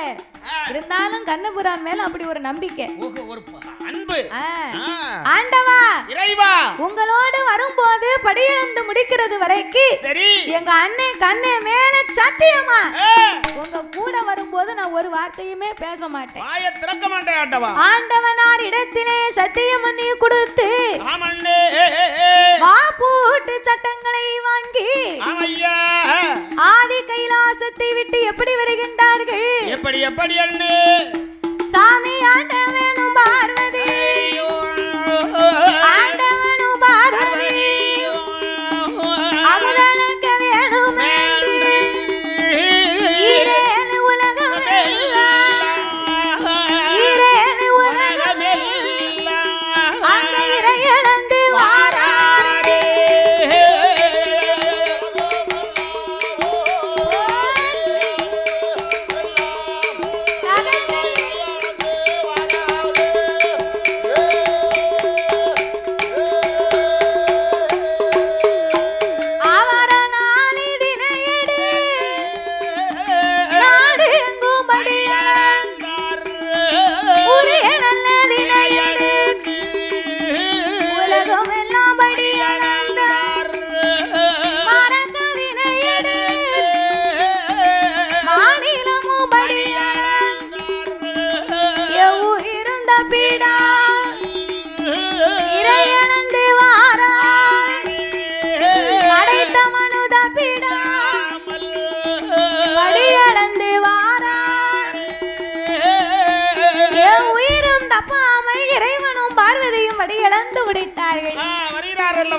இருந்தாலும் கண்ணபுரான் மேல அப்படி ஒரு நம்பிக்கை, ஒரு அன்பு. ஆண்டவா, இறைவா, உங்களோடு வரும்போது படியிழந்து முடிக்கிறது வரைக்கும் சரி எங்க அண்ணன் கண்ணே மேல சத்தியமா உங்க கூட வரும்போது நான் ஒரு வார்த்தையுமே பேச மாட்டேன், வாயை திறக்க மாட்டேன். ஆண்டவா, ஆண்டவனார் இடத்திலே சத்தியம் பண்ணி கொடுத்து வாப்பூட்டு சட்டங்களை வாங்கி ஆதி கைலாசத்தை விட்டு எப்படி வருகின்றார்கள்? எப்படி அண்ணே? சாமி ஆண்டவனும் பார்வதி, ஆண்டவனும் பார்வதி, அமுதனுக்க வேணும் ஈரேழு உலகம் ஈரேழு உலகம் அங்க இறையளந்து வாராரே.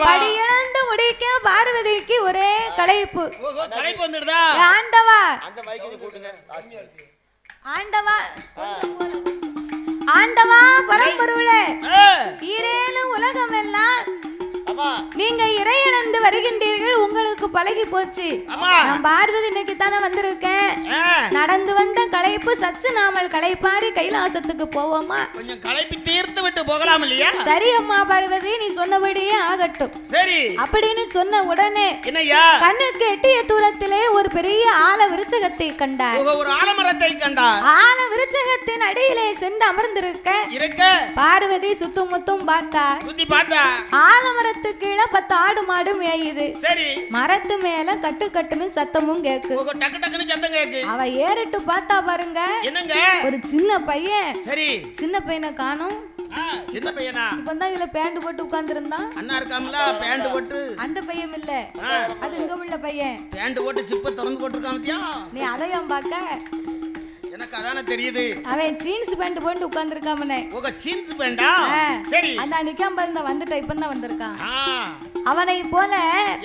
படியிழந்து முடிக்க பார்வதிக்கு ஒரே களைப்பு. ஆண்டவா, ஆண்டவா, ஆண்டவா, பரம்பொருளே, ஈரேழு உலகம் எல்லாம் நீங்க இறையிழந்து வருகின்றீர்கள், உங்களுக்கு பழகி போச்சு. நான் பார்வதி இன்னைக்கு தானே வந்திருக்கேன். நடந்து வந்த களைப்பு சச்சு நாமல் களைப்பாரி கைலாசத்துக்கு போவோமா? கொஞ்சம் களைப்பி தீர்த்து விட்டு போகலாம் இல்லையா? சரி அம்மா பார்வதி, நீ சொன்னபடியே ஆகட்டும். சரி அப்படின்னு சொன்ன உடனே என்னய்யா? கண்ணுக்கு எட்டிய தூரத்திலே ஒரு பெரிய ஆல விருச்சகத்தை கண்டார். ஒரு ஆலமரத்தை கண்டார். ஆல விருச்சகத்தின் அடியிலே சென்று அமர்ந்திருக்க பார்வதி சுத்துமுத்தும் பார்த்தா. சுத்தி பார்த்தா ஆலமரத்துக்கு கீழே 10 ஆடு மாடு மேயுது. சரி. மரத்து மேல கட்டு கட்டுன்னு சத்தமும் கேக்கு. டக்கு டக்குன்னு சத்தம் கேக்கு. அவ ஏறிட்டு பார்த்தா பாருங்க, என்னங்க ஒரு சின்ன பையன். சரி. சின்ன பையனை காணோம். சின்ன பையனா? இப்பதான் இதுல பேண்ட் போட்டு உட்கார்ந்து இருந்தான். அண்ணா இருக்காமல பேண்ட் போட்டு. அந்த பையன் இல்ல, அது இங்க உள்ள பையன். பேண்ட் போட்டு சிப்ப திறந்து போட்டுருக்காங்கத்தியா? நீ அதையாம் பாக்க? எனக்கு அதானே தெரியுது. அவன் ஜீன்ஸ் பேண்ட் போட்டு உட்கார்ந்து இருக்காமனே. ஓக ஜீன்ஸ் பேண்டா? சரி. அந்த நிக்காம பாருங்க, வந்துட்ட இப்பதான் வந்திருக்கான். அவனை போல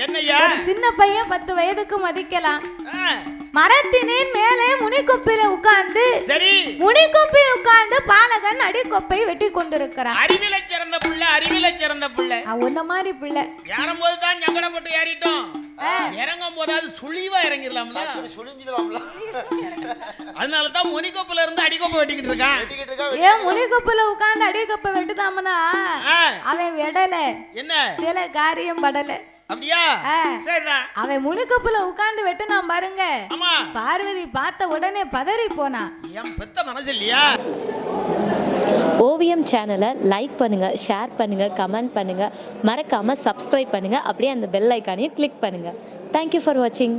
என்னையா சின்ன பையன் 10 வயதுக்கு மதிக்கலாம். மரத்தினின் மேலே முனிக்கொப்பில உட்கார்ந்து, சரி, முனிக்கொப்பில் உட்கார்ந்து பாலகன் அடிக்கொப்பை வெட்டி கொண்டிருக்கிறான். அறிவில சிறந்த புள்ள, அறிவில சிறந்த புள்ள. உன்ன மாதிரி பிள்ளை. ஏறும் போது தான் சங்கடப்பட்டு ஏறிட்டோம், இறங்கும் போதாவது சுழிவா இறங்கிடலாம்ல, சுழிஞ்சிடலாம்ல. அதனால தான் முனிக்கொப்பில இருந்து அடிக்கொப்பை வெட்டிக்கிட்டு இருக்கான். ஏன் முனிக்கொப்பில உட்கார்ந்து அடிக்கொப்பை வெட்டுதாமனா அவன் விடல, என்ன சில காரியம் படல. அப்படியா? சரிதான். அவன் முனிக்கொப்புல உட்கார்ந்து வெட்டுனா பாருங்க. ஆமா. பார்வதி பார்த்த உடனே பதறி போனா. என் பெத்த மனசு இல்லையா? ஓவியம் சேனலை லைக் பண்ணுங்க, ஷேர் பண்ணுங்க, கமெண்ட் பண்ணுங்க, மறக்காம சப்ஸ்கிரைப் பண்ணுங்க, அப்படியே அந்த பெல் ஐக்கானையும் கிளிக் பண்ணுங்க. தேங்க்யூ ஃபார் வாட்சிங்.